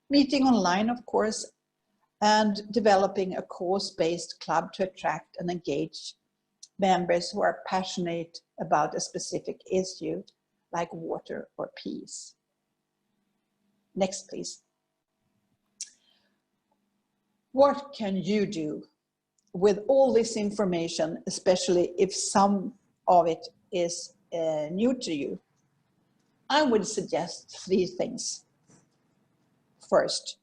Meeting online, of course, and developing a course-based club to attract and engage members who are passionate about a specific issue, like water or peace. Next, please. What can you do with all this information, especially if some of it is new to you? I would suggest 3 things. First,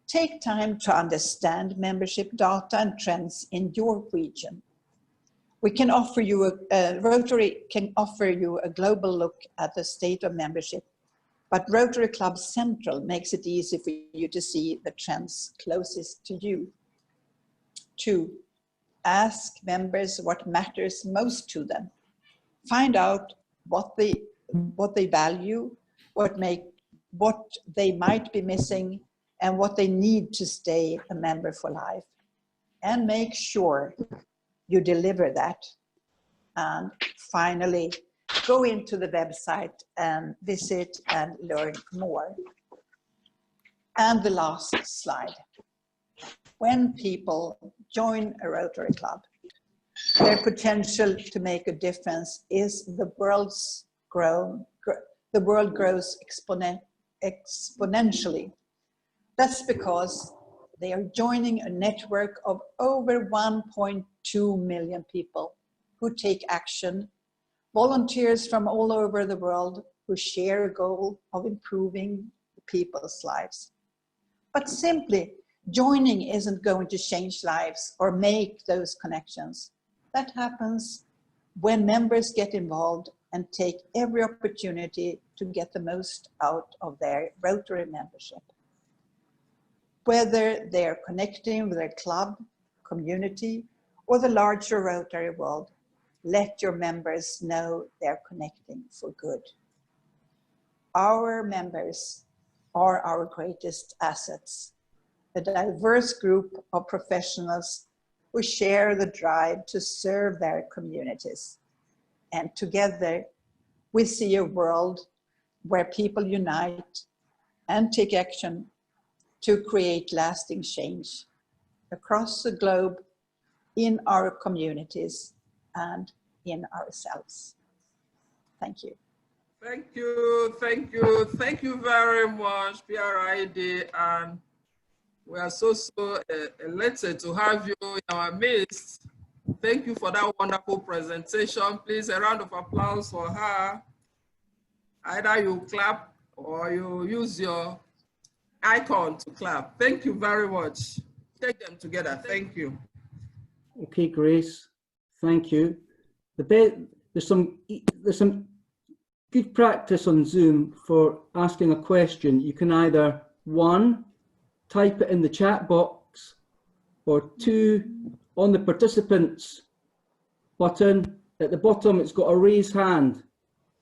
take time to understand membership data and trends in your region. We can offer you Rotary can offer you a global look at the state of membership, but Rotary Club Central makes it easy for you to see the trends closest to you. 2, ask members what matters most to them. Find out what they value, what they might be missing, and what they need to stay a member for life. And make sure you deliver that. And finally, go into the website and visit and learn more. And the last slide. When people join a Rotary Club, their potential to make a difference is the world grows exponentially. That's because they are joining a network of over 1.2 million people who take action, volunteers from all over the world who share a goal of improving people's lives. But simply joining isn't going to change lives or make those connections. That happens when members get involved and take every opportunity to get the most out of their Rotary membership. Whether they're connecting with their club, community, or the larger Rotary world, let your members know they're connecting for good. Our members are our greatest assets, a diverse group of professionals who share the drive to serve their communities. And together, we see a world where people unite and take action to create lasting change across the globe, in our communities and in ourselves. Thank you. Thank you, thank you, thank you very much, PRID, and we are so elated to have you in our midst. Thank you for that wonderful presentation. Please, a round of applause for her. Either you clap or you use your icon to clap. Thank you very much. Take them together. Thank you. Okay, Grace. Thank you. There's some good practice on Zoom for asking a question. You can either, 1, type it in the chat box, or 2, on the participants button at the bottom, it's got a raise hand.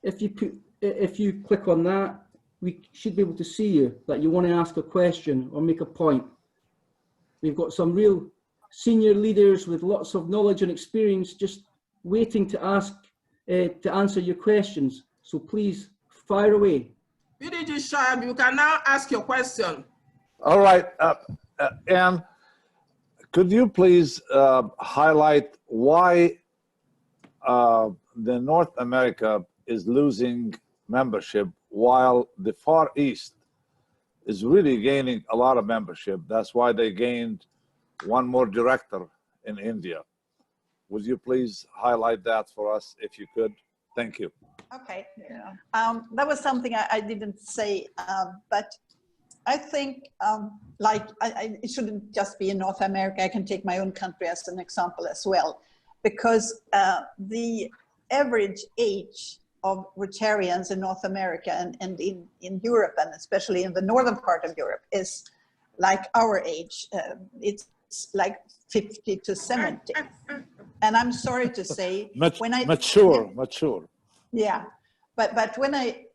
If you click on that, we should be able to see you that you want to ask a question or make a point. We've got some real senior leaders with lots of knowledge and experience just waiting to answer your questions. So please fire away. PDG Shab, you can now ask your question. All right, Anne, could you please highlight why the North America is losing membership while the Far East is really gaining a lot of membership? That's why they gained one more director in India. Would you please highlight that for us if you could? Thank you. Okay, that was something I didn't say, but I think it shouldn't just be in North America. I can take my own country as an example as well, because the average age of Rotarians in North America and in Europe, and especially in the northern part of Europe, is like our age. It's like 50 to 70. And I'm sorry to say, mature. Yeah, but when I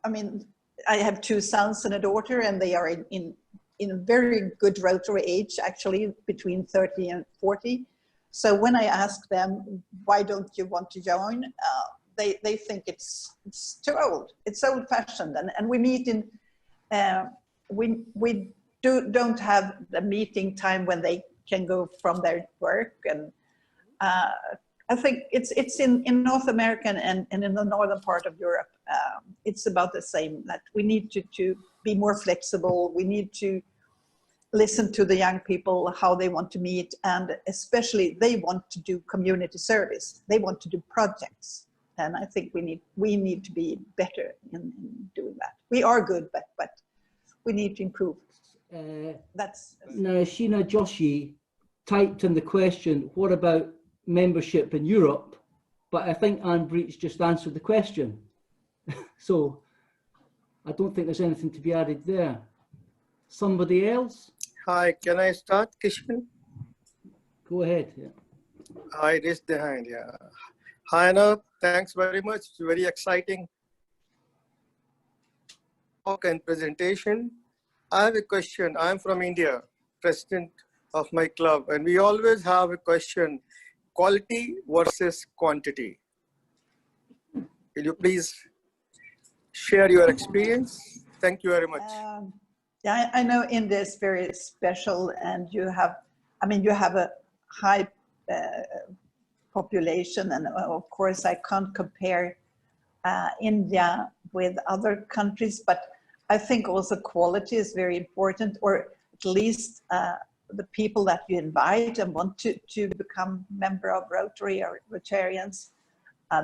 mean, I have 2 sons and a daughter, and they are in very good Rotary age, actually between 30 and 40. So when I ask them, why don't you want to join? They think it's too old. It's old-fashioned, and we meet in we don't have the meeting time when they can go from their work, and I think it's in North America and in the northern part of Europe. It's about the same, that we need to be more flexible. We need to listen to the young people, how they want to meet, and especially they want to do community service. They want to do projects, and I think we need to be better in doing that. We are good, but we need to improve. Now, Sheena Joshi typed in the question, what about membership in Europe? But I think Anne Breach just answered the question. So I don't think there's anything to be added there. Somebody else? Hi, can I start, Kishman? Go ahead. Yeah. I raised the hand, yeah. Hi, Anna, thanks very much. It's very exciting talk and presentation. I have a question. I'm from India, president of my club, and we always have a question, quality versus quantity. Will you please share your experience? Thank you very much. Yeah, I know India is very special, and you have a high population, and of course I can't compare India with other countries, but I think also quality is very important, or at least the people that you invite and want to become member of Rotary or Rotarians,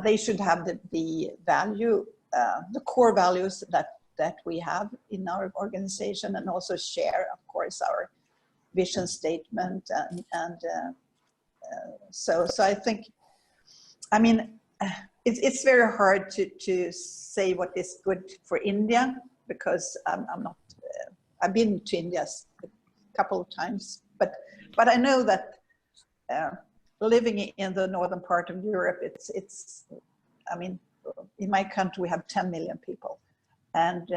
they should have the value, the core values that we have in our organization, and also share, of course, our vision statement. So I think, I mean, it's very hard to say what is good for India, because I'm not, I've been to India a couple of times, but I know that living in the northern part of Europe, it's I mean, in my country we have 10 million people, and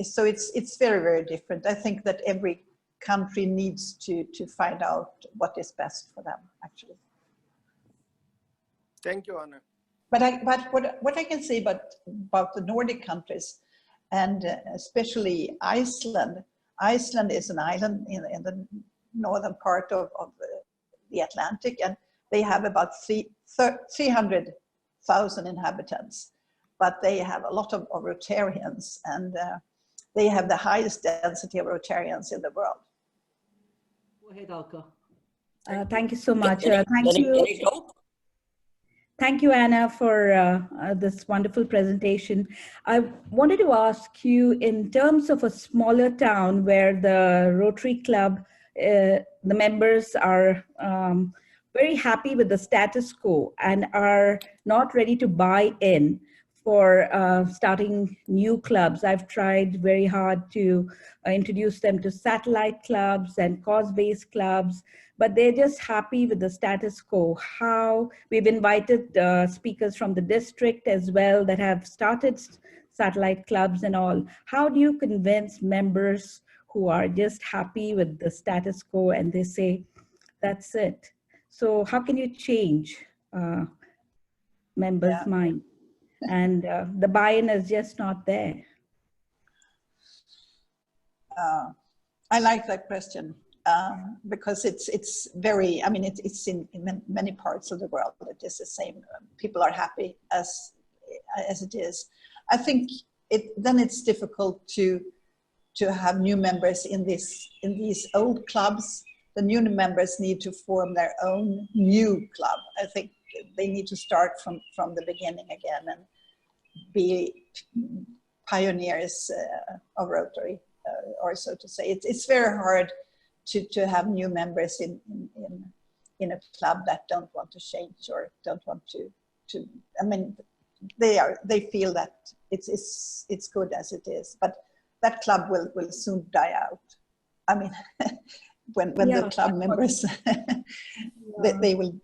so it's very, very different. I think that every country needs to find out what is best for them, actually. Thank you, Anna. But what I can say about the Nordic countries, and especially Iceland. Iceland is an island in the northern part of the Atlantic, and they have about 300,000 inhabitants, but they have a lot of Rotarians, and they have the highest density of Rotarians in the world. Go ahead, Alka. Thank you so much. Thank you, Anna, for this wonderful presentation. I wanted to ask you, in terms of a smaller town where the Rotary Club, the members are very happy with the status quo and are not ready to buy in for starting new clubs. I've tried very hard to introduce them to satellite clubs and cause-based clubs, but they're just happy with the status quo. How we've invited speakers from the district as well that have started satellite clubs and all. How do you convince members who are just happy with the status quo and they say, that's it? So how can you change members' mind? And the buy-in is just not there. I like that question because it's very, I mean, it's in many parts of the world. It is the same. People are happy as it is. I think then it's difficult to have new members in these old clubs. The new members need to form their own new club. I think they need to start from the beginning again and be pioneers of Rotary, or so to say. It's very hard to have new members in a club that don't want to change or don't want to. I mean, they feel that it's good as it is, but that club will soon die out. I mean, when the club members they will.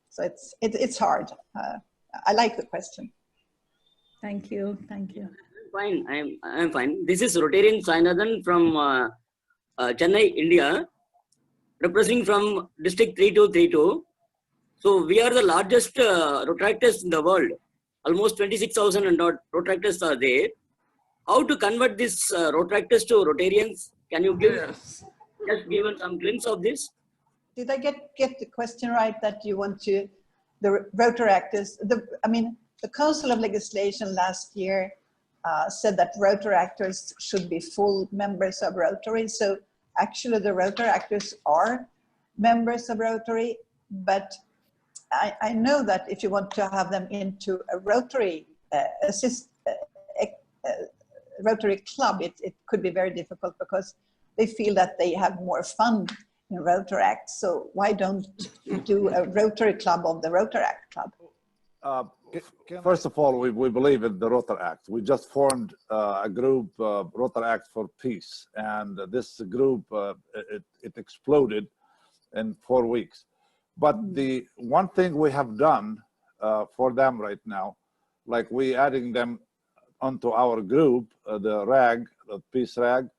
So it's hard. I like the question. Thank you. Thank you. Fine. I'm fine. This is Rotarian Sainathan from Chennai, India, representing from District 3232. So we are the largest Rotaractors in the world. Almost 26,000 and odd Rotaractors are there. How to convert these Rotaractors to Rotarians? Can you give just give us some glimpse of this? Did I get the question right, that you want to, the Rotaractors, I mean, the Council of Legislation last year said that Rotaractors should be full members of Rotary. So actually the Rotaractors are members of Rotary, but I know that if you want to have them into a Rotary Rotary club, it could be very difficult because they feel that they have more fun in Rotaract. So why don't you do a Rotary club of the Rotaract club? First of all, we believe in the Rotaract. We just formed a group, Rotaract for Peace, and this group, it exploded in 4 weeks. But the one thing we have done for them right now, like we adding them onto our group, the RAG, the Peace RAG,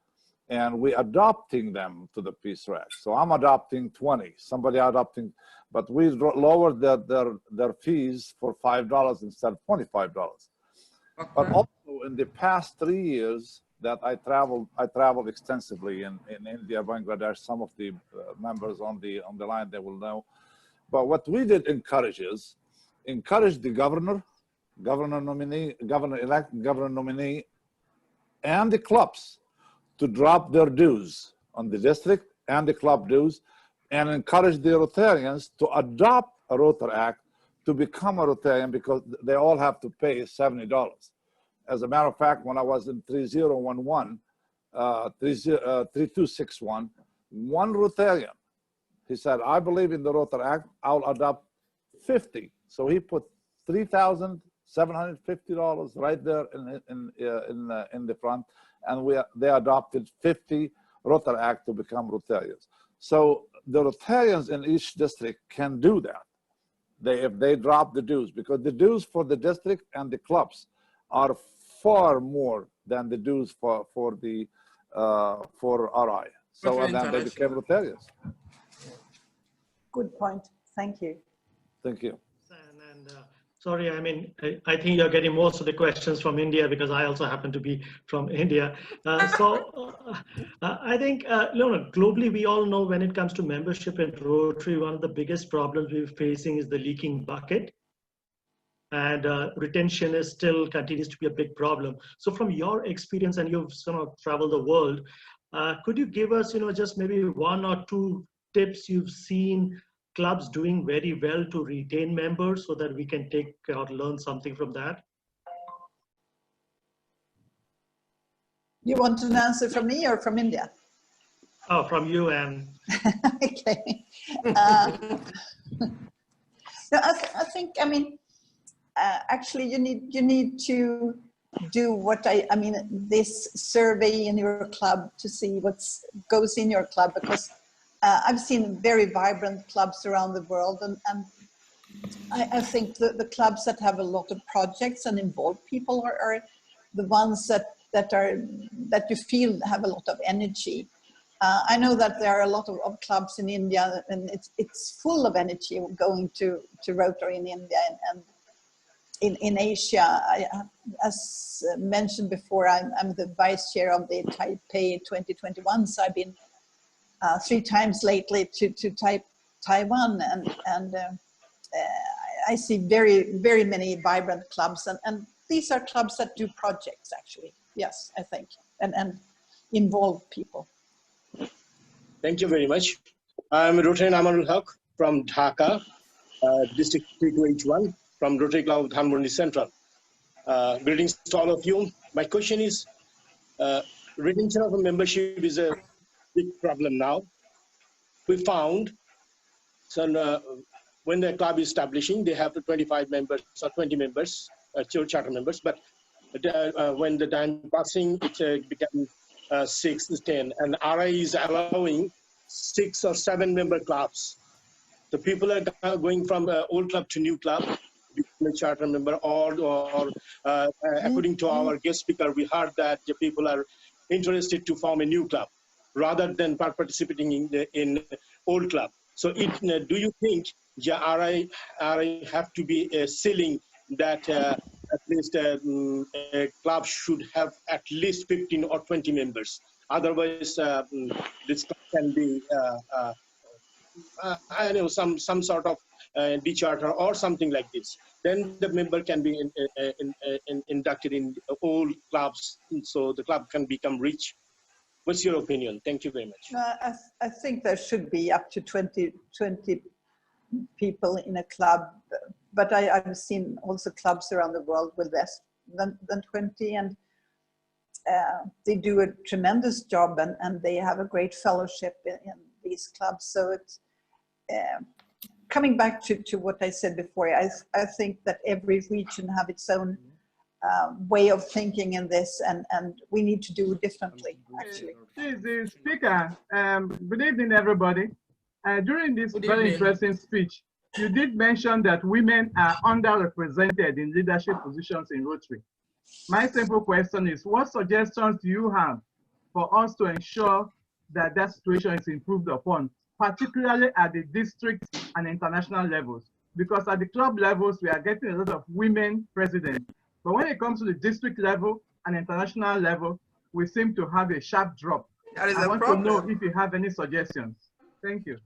and we adopting them to the Peace RAG. So I'm adopting 20, somebody adopting, but we lowered their fees for $5 instead of $25. Okay. But also in the past 3 years that I traveled extensively in India, Bangladesh. Some of the members on the line, they will know. But what we did encourage the governor nominee, governor-elect, governor nominee, and the clubs to drop their dues on the district and the club dues, and encourage the Rotarians to adopt a Rotaract to become a Rotarian, because they all have to pay $70. As a matter of fact, when I was in 3011, 3261, one Rotarian, he said, I believe in the Rotaract, I'll adopt 50. So he put $3,750 right there in the front, and they adopted 50 Rotaract to become Rotarians. So the Rotarians in each district can do that. If they drop the dues, because the dues for the district and the clubs are far more than the dues for RI. So and then they became Rotarians. Good point. Thank you. Thank you. Sorry, I mean, I think you're getting most of the questions from India because I also happen to be from India. I think, globally, we all know when it comes to membership in Rotary, one of the biggest problems we're facing is the leaking bucket. And retention is still continues to be a big problem. So from your experience, and you've sort of traveled the world, could you give us, just maybe one or two tips you've seen clubs doing very well to retain members so that we can take or learn something from that? You want an answer from me or from India? Oh, from you, and okay. No, I think, I mean, actually you need to do what I mean, this survey in your club to see what goes in your club, because I've seen very vibrant clubs around the world, and I think the clubs that have a lot of projects and involve people are the ones that you feel have a lot of energy. I know that there are a lot of clubs in India, and it's full of energy going to Rotary in India and in Asia. As mentioned before, I'm the vice chair of the Taipei 2021, so I've been 3 times lately to Taiwan, and I see very many vibrant clubs, and these are clubs that do projects, actually. Yes, I think, and involve people. Thank you very much. I'm Rotarian Amanul Haq from Dhaka, District 32H1, from Rotary Club of Dhanmondi Central. Greetings to all of you. My question is, retention of a membership is a big problem now. We found, when the club is establishing, they have 25 members or 20 members, charter members, but when the time passing, it became 6 to 10, and RI is allowing 6 or 7 member clubs. The people are going from old club to new club, become a charter member, or according to our guest speaker, we heard that the people are interested to form a new club rather than participating in old club. So do you think RI have to be a ceiling that at least a club should have at least 15 or 20 members? Otherwise, this club can be, I know, some sort of decharter or something like this. Then the member can be inducted in all clubs, so the club can become rich. What's your opinion? Thank you very much. I think there should be up to 20 people in a club, but I've seen also clubs around the world with less than 20, and they do a tremendous job, and they have a great fellowship in these clubs. So it's coming back to what I said before. I think that every region have its own way of thinking in this, and we need to do differently, actually. The speaker, good evening, everybody. During this very interesting speech, you did mention that women are underrepresented in leadership positions in Rotary. My simple question is, what suggestions do you have for us to ensure that that situation is improved upon, particularly at the district and international levels? Because at the club levels, we are getting a lot of women presidents. But when it comes to the district level and international level, we seem to have a sharp drop. I want to know if you have any suggestions. Thank you.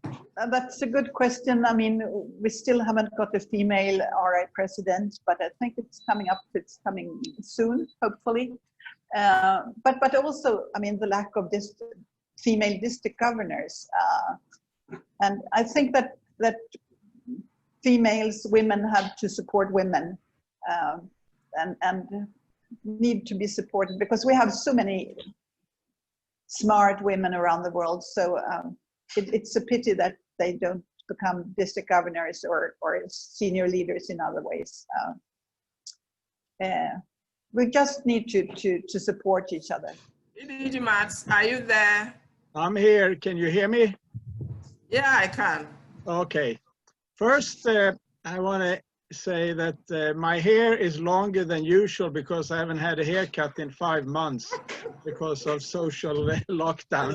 That's a good question. I mean, we still haven't got a female RI president, but I think it's coming up. It's coming soon, hopefully. But also, I mean, the lack of female district governors. And I think that women have to support women. And need to be supported, because we have so many smart women around the world. So it's a pity that they don't become district governors or senior leaders in other ways. We just need to support each other. Mats, are you there? I'm here. Can you hear me? Yeah, I can. Okay. First, I want to say that my hair is longer than usual because I haven't had a haircut in 5 months because of social lockdown.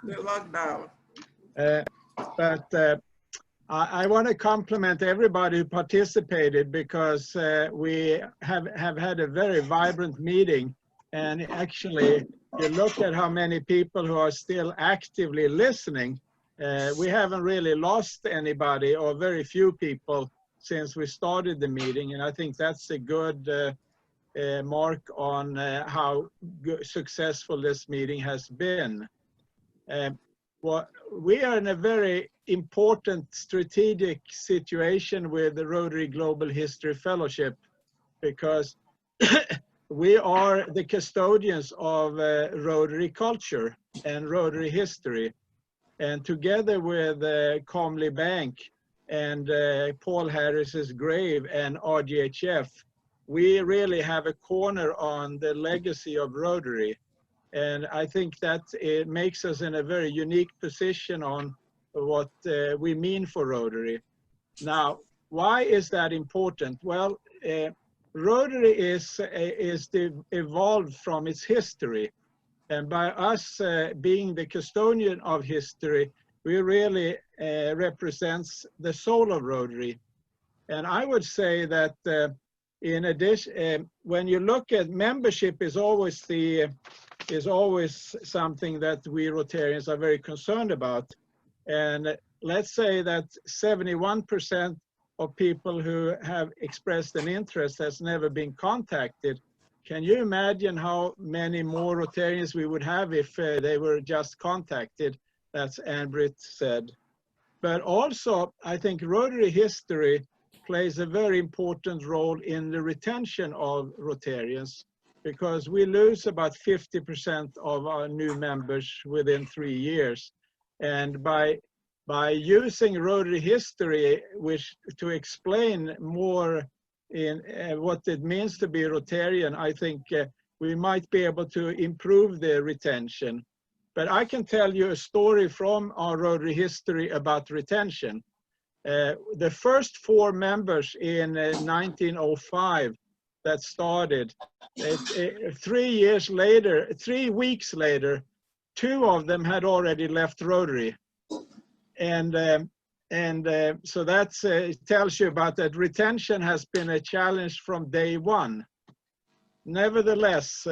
The lockdown. But I want to compliment everybody who participated because we have had a very vibrant meeting. And actually, you look at how many people who are still actively listening. We haven't really lost anybody or very few people since we started the meeting. And I think that's a good mark on how successful this meeting has been. We are in a very important strategic situation with the Rotary Global History Fellowship because we are the custodians of Rotary culture and Rotary history. And together with Comley Bank and Paul Harris's grave and RGHF, we really have a corner on the legacy of Rotary. And I think that it makes us in a very unique position on what we mean for Rotary. Now, why is that important? Well, Rotary is evolved from its history. And by us being the custodian of history, we really represents the soul of Rotary. And I would say that in addition, when you look at membership is always something that we Rotarians are very concerned about. And let's say that 71% of people who have expressed an interest has never been contacted. Can you imagine how many more Rotarians we would have if they were just contacted, as Ann-Britt said. But also, I think Rotary history plays a very important role in the retention of Rotarians because we lose about 50% of our new members within 3 years. And by using Rotary history, which to explain more in what it means to be Rotarian, I think we might be able to improve the retention. But I can tell you a story from our Rotary history about retention. The first 4 members in 1905 that started, 3 weeks later, 2 of them had already left Rotary. And so that tells you about that retention has been a challenge from day one. Nevertheless,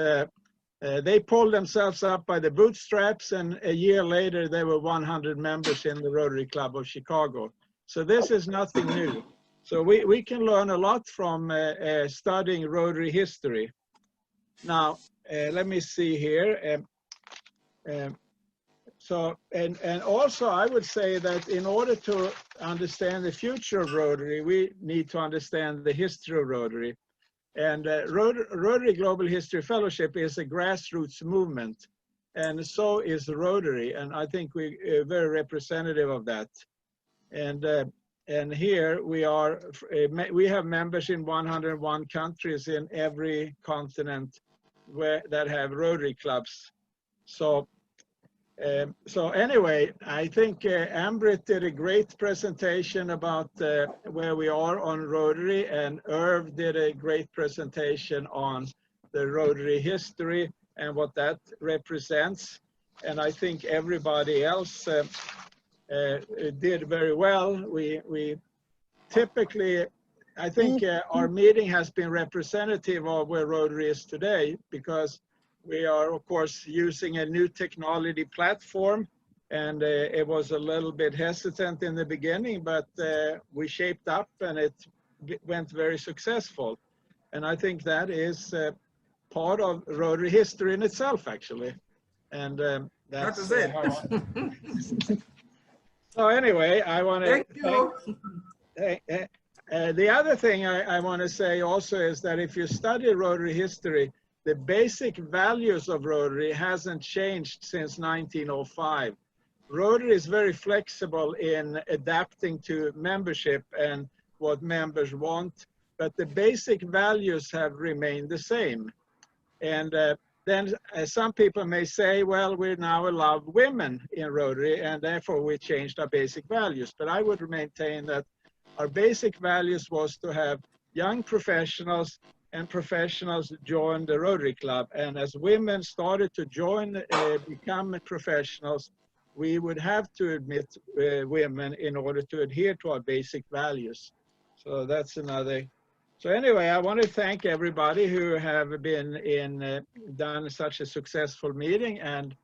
they pulled themselves up by the bootstraps, and a year later, there were 100 members in the Rotary Club of Chicago. So this is nothing new. So we can learn a lot from studying Rotary history. Now, let me see here. So, and also I would say that in order to understand the future of Rotary, we need to understand the history of Rotary. And Rotary Global History Fellowship is a grassroots movement, and so is Rotary. And I think we're very representative of that. And here we are, we have members in 101 countries in every continent that have Rotary clubs. So anyway, I think Ann-Britt did a great presentation about where we are on Rotary, and Irv did a great presentation on the Rotary history and what that represents. And I think everybody else did very well. We typically, I think our meeting has been representative of where Rotary is today, because we are, of course, using a new technology platform, and it was a little bit hesitant in the beginning, but we shaped up and it went very successful. And I think that is part of Rotary history in itself, actually. And that's it. So anyway, I want to thank you. The other thing I want to say also is that if you study Rotary history, the basic values of Rotary hasn't changed since 1905. Rotary is very flexible in adapting to membership and what members want, but the basic values have remained the same. And then some people may say, well, we now allow women in Rotary and therefore we changed our basic values. But I would maintain that our basic values was to have young professionals and professionals join the Rotary Club. And as women started to join, become professionals, we would have to admit women in order to adhere to our basic values. So that's another. So anyway, I want to thank everybody who have been done such a successful meeting, and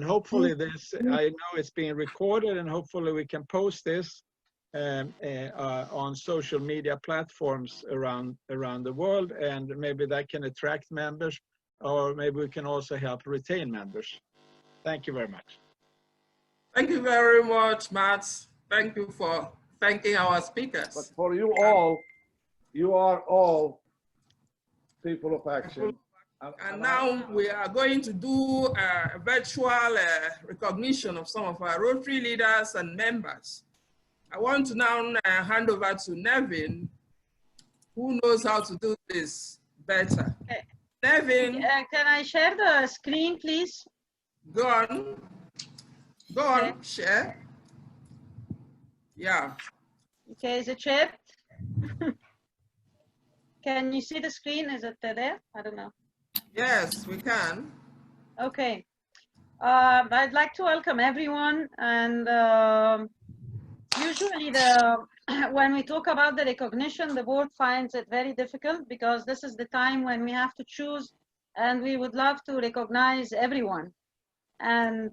hopefully this, I know it's being recorded, and hopefully we can post this on social media platforms around the world, and maybe that can attract members, or maybe we can also help retain members. Thank you very much. Thank you very much, Matt. Thank you for thanking our speakers. But for you all, you are all people of action. And now we are going to do a virtual recognition of some of our Rotary leaders and members. I want to now hand over to Nevin, who knows how to do this better. Okay. Nevin. Can I share the screen, please? Go on. Go on, share. Yeah. Okay, is it shared? Can you see the screen? Is it there? I don't know. Yes, we can. Okay. I'd like to welcome everyone. And usually when we talk about the recognition, the board finds it very difficult because this is the time when we have to choose, and we would love to recognize everyone. And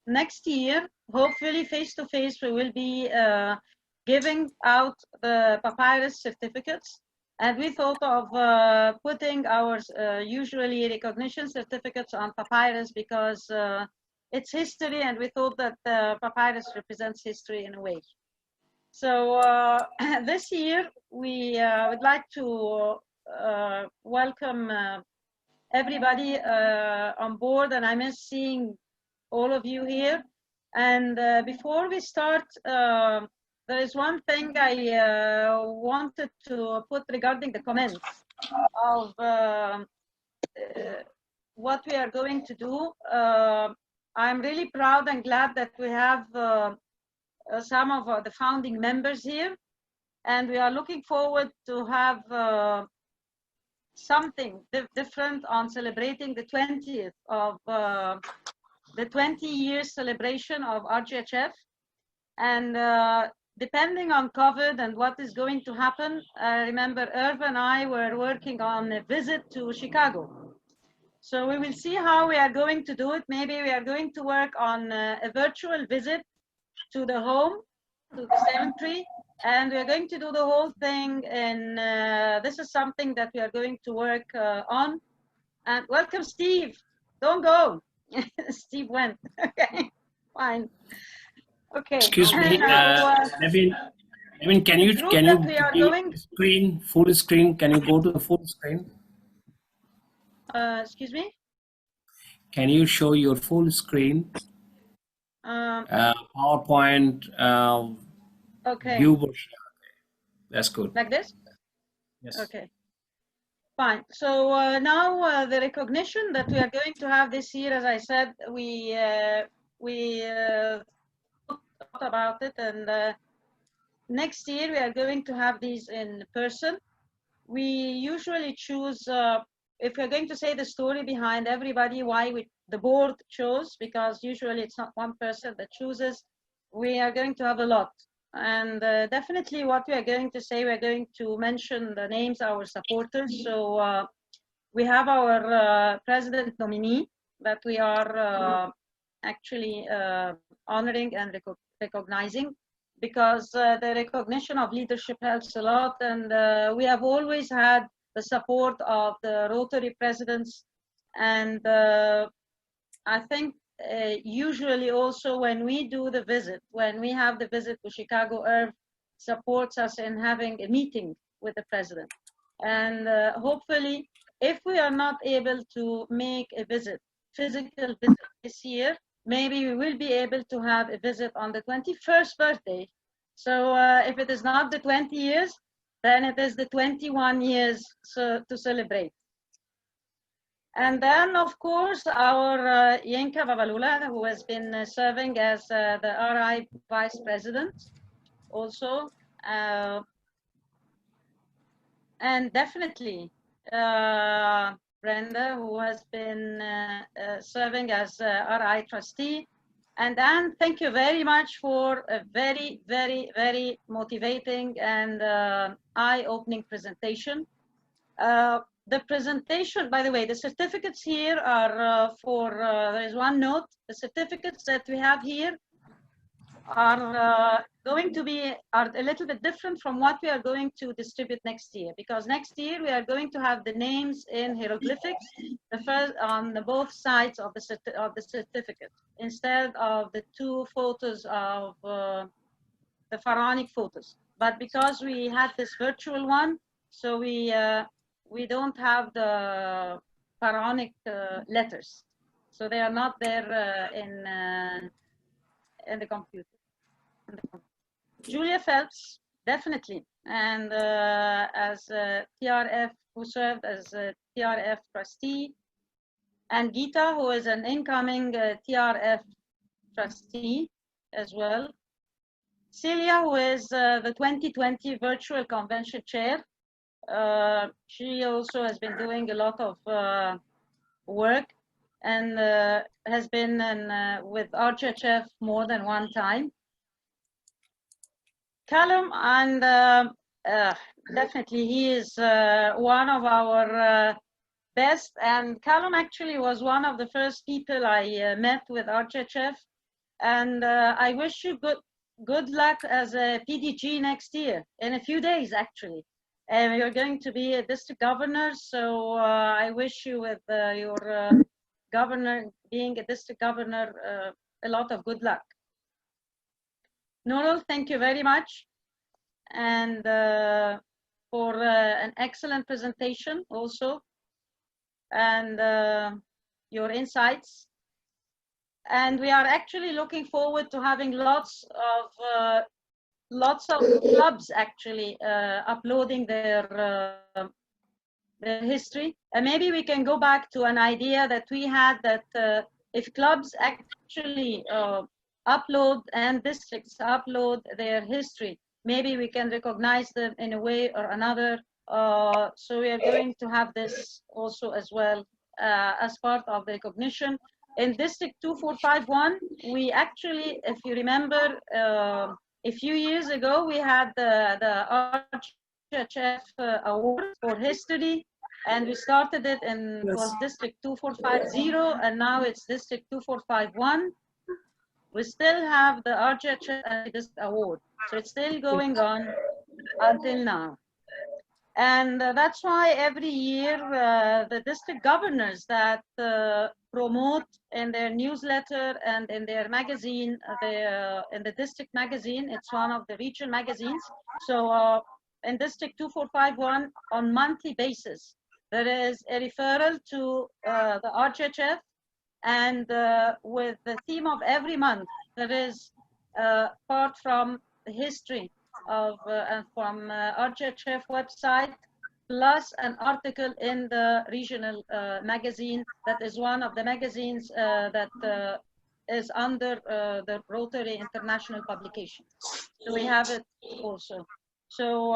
next year, hopefully face-to-face, we will be giving out the papyrus certificates. And we thought of putting our usually recognition certificates on papyrus because it's history, and we thought that papyrus represents history in a way. So this year, we would like to welcome everybody on board, and I miss seeing all of you here. And before we start, there is one thing I wanted to put regarding the comments of what we are going to do. I'm really proud and glad that we have some of the founding members here, and we are looking forward to have something different on celebrating the 20th of the 20-year celebration of RGHF. And depending on COVID and what is going to happen, I remember Irv and I were working on a visit to Chicago. So we will see how we are going to do it. Maybe we are going to work on a virtual visit to the home, to the cemetery, and we are going to do the whole thing. And this is something that we are going to work on. And welcome, Steve. Don't go. Steve went. Okay, fine. Okay. Excuse me, Nevin, can you screen, full screen? Can you go to the full screen? Excuse me? Can you show your full screen? PowerPoint okay. view version. That's good. Like this? Yes. Okay. Fine. So now the recognition that we are going to have this year, as I said, we thought about it, and next year we are going to have these in person. We usually choose, if we're going to say the story behind everybody, why the board chose, because usually it's not one person that chooses, we are going to have a lot. And definitely what we are going to say, we're going to mention the names of our supporters. So we have our president nominee that we are actually honoring and recognizing, because the recognition of leadership helps a lot. And we have always had the support of the Rotary presidents. And I think usually also when we do the visit, when we have the visit to Chicago, Irv supports us in having a meeting with the president. And hopefully, if we are not able to make a physical visit this year, maybe we will be able to have a visit on the 21st birthday. So if it is not the 20 years, then it is the 21 years to celebrate. And then, of course, our Yinka Babalula, who has been serving as the RI Vice President also. And definitely Brenda, who has been serving as RI Trustee. And Anne, thank you very much for a very, very, very motivating and eye-opening presentation. The presentation, by the way, the certificates here are there is one note, the certificates that we have here are going to be a little bit different from what we are going to distribute next year, because next year we are going to have the names in hieroglyphics, the first on both sides of the certificate, instead of the two photos of the pharaonic photos. But because we had this virtual one, so we don't have the pharaonic letters, so they are not there in the computer. Julia Phelps, definitely, and as TRF, who served as a TRF trustee, and Geeta, who is an incoming TRF trustee as well. Celia, who is the 2020 virtual convention chair. She also has been doing a lot of work and has been with RGHF more than one time. Callum, and definitely he is one of our best, and Callum actually was one of the first people I met with RGHF, and I wish you good luck as a PDG next year, in a few days actually. And you're going to be a district governor, so I wish you with your governor, being a district governor, a lot of good luck. Nurul, thank you very much, and for an excellent presentation also, and your insights. And we are actually looking forward to having lots of clubs actually uploading their history. And maybe we can go back to an idea that we had, that if clubs actually upload and districts upload their history, maybe we can recognize them in a way or another. So we are going to have this also as well as part of the recognition. In District 2451, we actually, if you remember, a few years ago, we had the RGHF award for history, and we started it in was District 2450, and now it's District 2451. We still have the RGHF and this award, so it's still going on until now. And that's why every year the district governors that promote in their newsletter and in their magazine, in the district magazine, it's one of the regional magazines. So in District 2451, on monthly basis, there is a referral to the RGHF, and with the theme of every month, there is part from the history of and from RGHF website, plus an article in the regional magazine that is one of the magazines that is under the Rotary International publication. So we have it also. So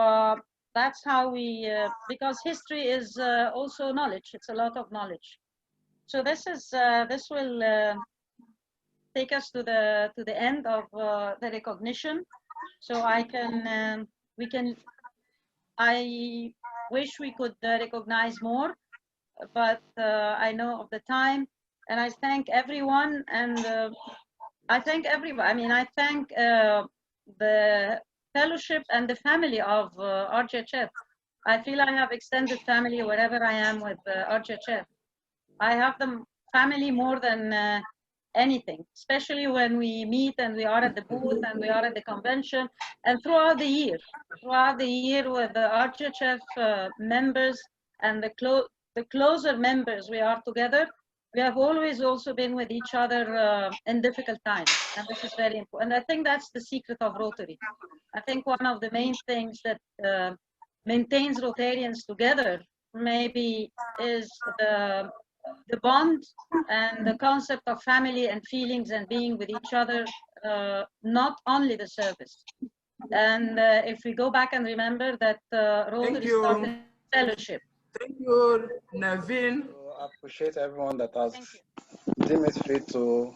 that's how we, because history is also knowledge. It's a lot of knowledge. So this is this will take us to the end of the recognition. So I can, I wish we could recognize more, but I know of the time, and I thank everyone, and I thank everybody. I mean, I thank the fellowship and the family of RGHF. I feel I have extended family wherever I am with RGHF. I have the family more than anything, especially when we meet and we are at the booth and we are at the convention, and throughout the year with the RGHF members and the closer members we are together. We have always also been with each other in difficult times, and this is very important. And I think that's the secret of Rotary. I think one of the main things that maintains Rotarians together maybe is the the bond and the concept of family and feelings and being with each other, not only the service. And if we go back and remember that Rotary started fellowship. Thank you, Naveen. I appreciate everyone that has deemed it fit to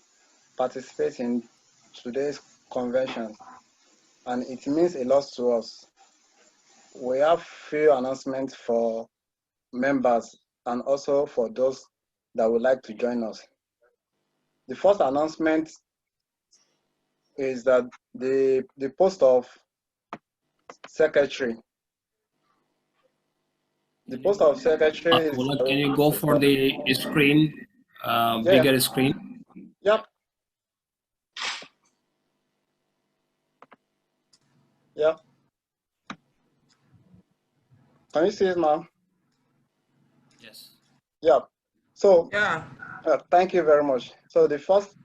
participate in today's convention, and it means a lot to us. We have few announcements for members and also for those that would like to join us. The first announcement is that the post of secretary. The post of secretary is. Can you go for the screen, bigger screen? Yep. Yep. Can you see it now? Yes. Yep. So thank you very much. So the first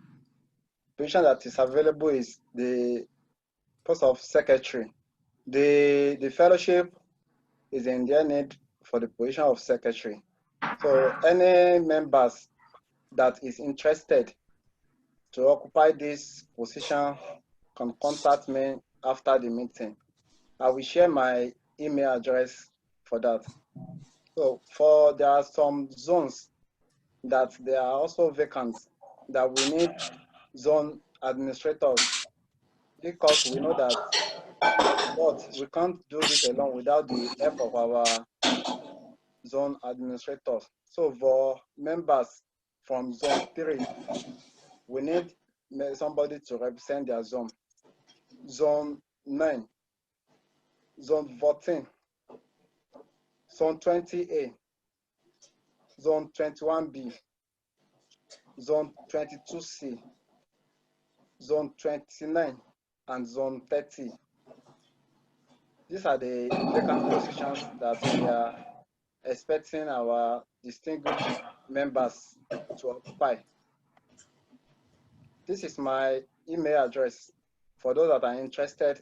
position that is available is the post of secretary. The fellowship is in their need for the position of secretary. So any members that is interested to occupy this position can contact me after the meeting. I will share my email address for that. So there are some zones that they are also vacant that we need zone administrators, because we know that but we can't do this alone without the help of our zone administrators. So for members from zone 3, we need somebody to represent their zone. Zone 9, zone 14, zone 20A, zone 21B, zone 22C, zone 29, and zone 30. These are the vacant positions that we are expecting our distinguished members to occupy. This is my email address for those that are interested.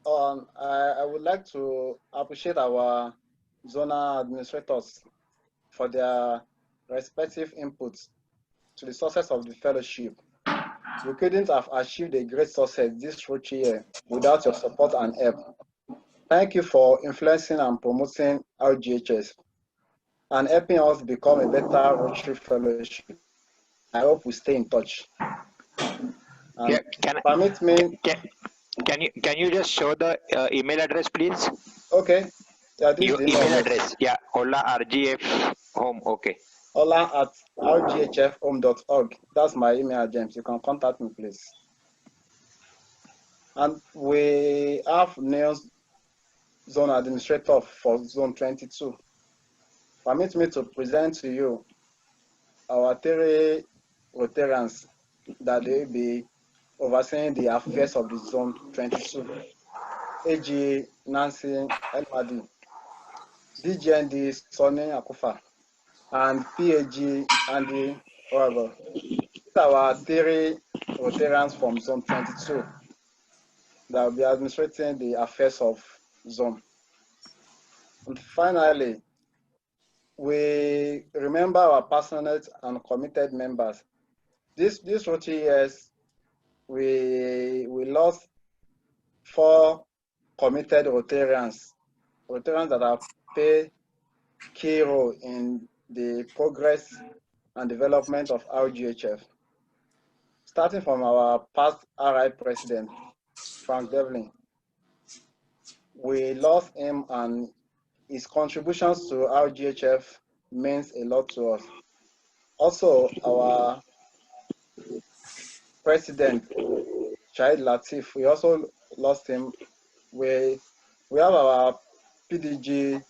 I would like to appreciate our zonal administrators for their respective inputs to the success of the fellowship. We couldn't have achieved a great success this Rotary year without your support and help. Thank you for influencing and promoting RGHF and helping us become a better Rotary fellowship. I hope we stay in touch. Permit me. Can you just show the email address, please? Okay. Yeah, this Your is the email address. Yeah, Ola RGF home. Okay. Ola@rghfhome.org. That's my email address. You can contact me, please. And we have new zone administrator for zone 22. Permit me to present to you our 3 Rotarians that they will be overseeing the affairs of the zone 22. AG Nancy Elmadi, DGND Sonny Akufa, and PAG Andy Orago. These are our 3 Rotarians from zone 22 that will be administrating the affairs of zone. And finally, we remember our passionate and committed members. This Rotary years, we lost 4 committed Rotarians that have played key role in the progress and development of RGHF. Starting from our past RI president, Frank Devlin, we lost him, and his contributions to RGHF means a lot to us. Also, our president, Shahid Latif, we also lost him. We have our PDG,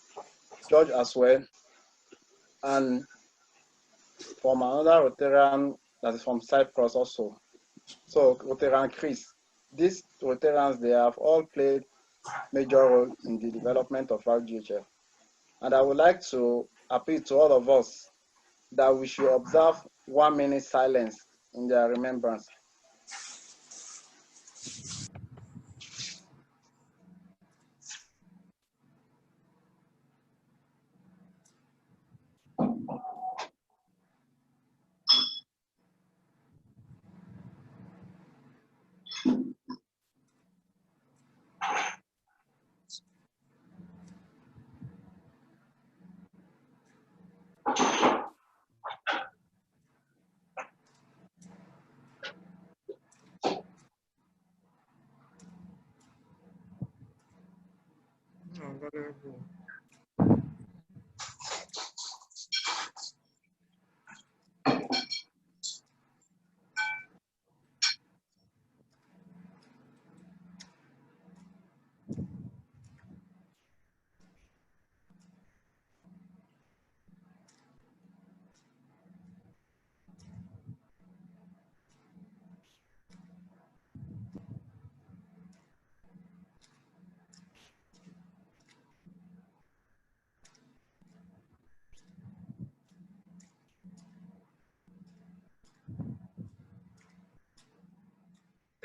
George as well, and from another Rotarian that is from Cyprus also. So Rotarian Chris. These Rotarians, they have all played major role in the development of RGHF. And I would like to appeal to all of us that we should observe 1 minute silence in their remembrance. available.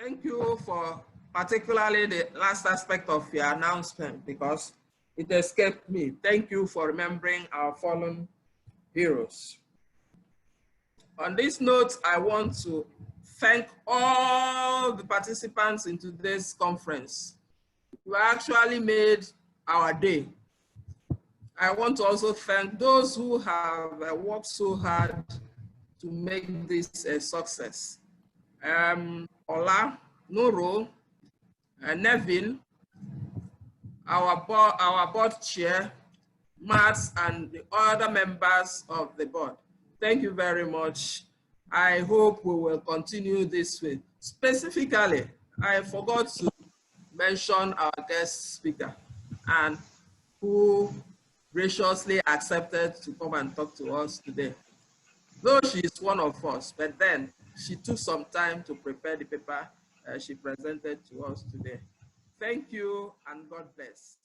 Thank you for particularly the last aspect of your announcement because it escaped me. Thank you for remembering our fallen heroes. On this note, I want to thank all the participants in today's conference. You actually made our day. I want to also thank those who have worked so hard to make this a success. Ola, Nuro, Neville, our board chair, Mats, and the other members of the board. Thank you very much. I hope we will continue this way. Specifically, I forgot to mention our guest speaker and who graciously accepted to come and talk to us today. Though she is one of us, but then she took some time to prepare the paper she presented to us today. Thank you and God bless.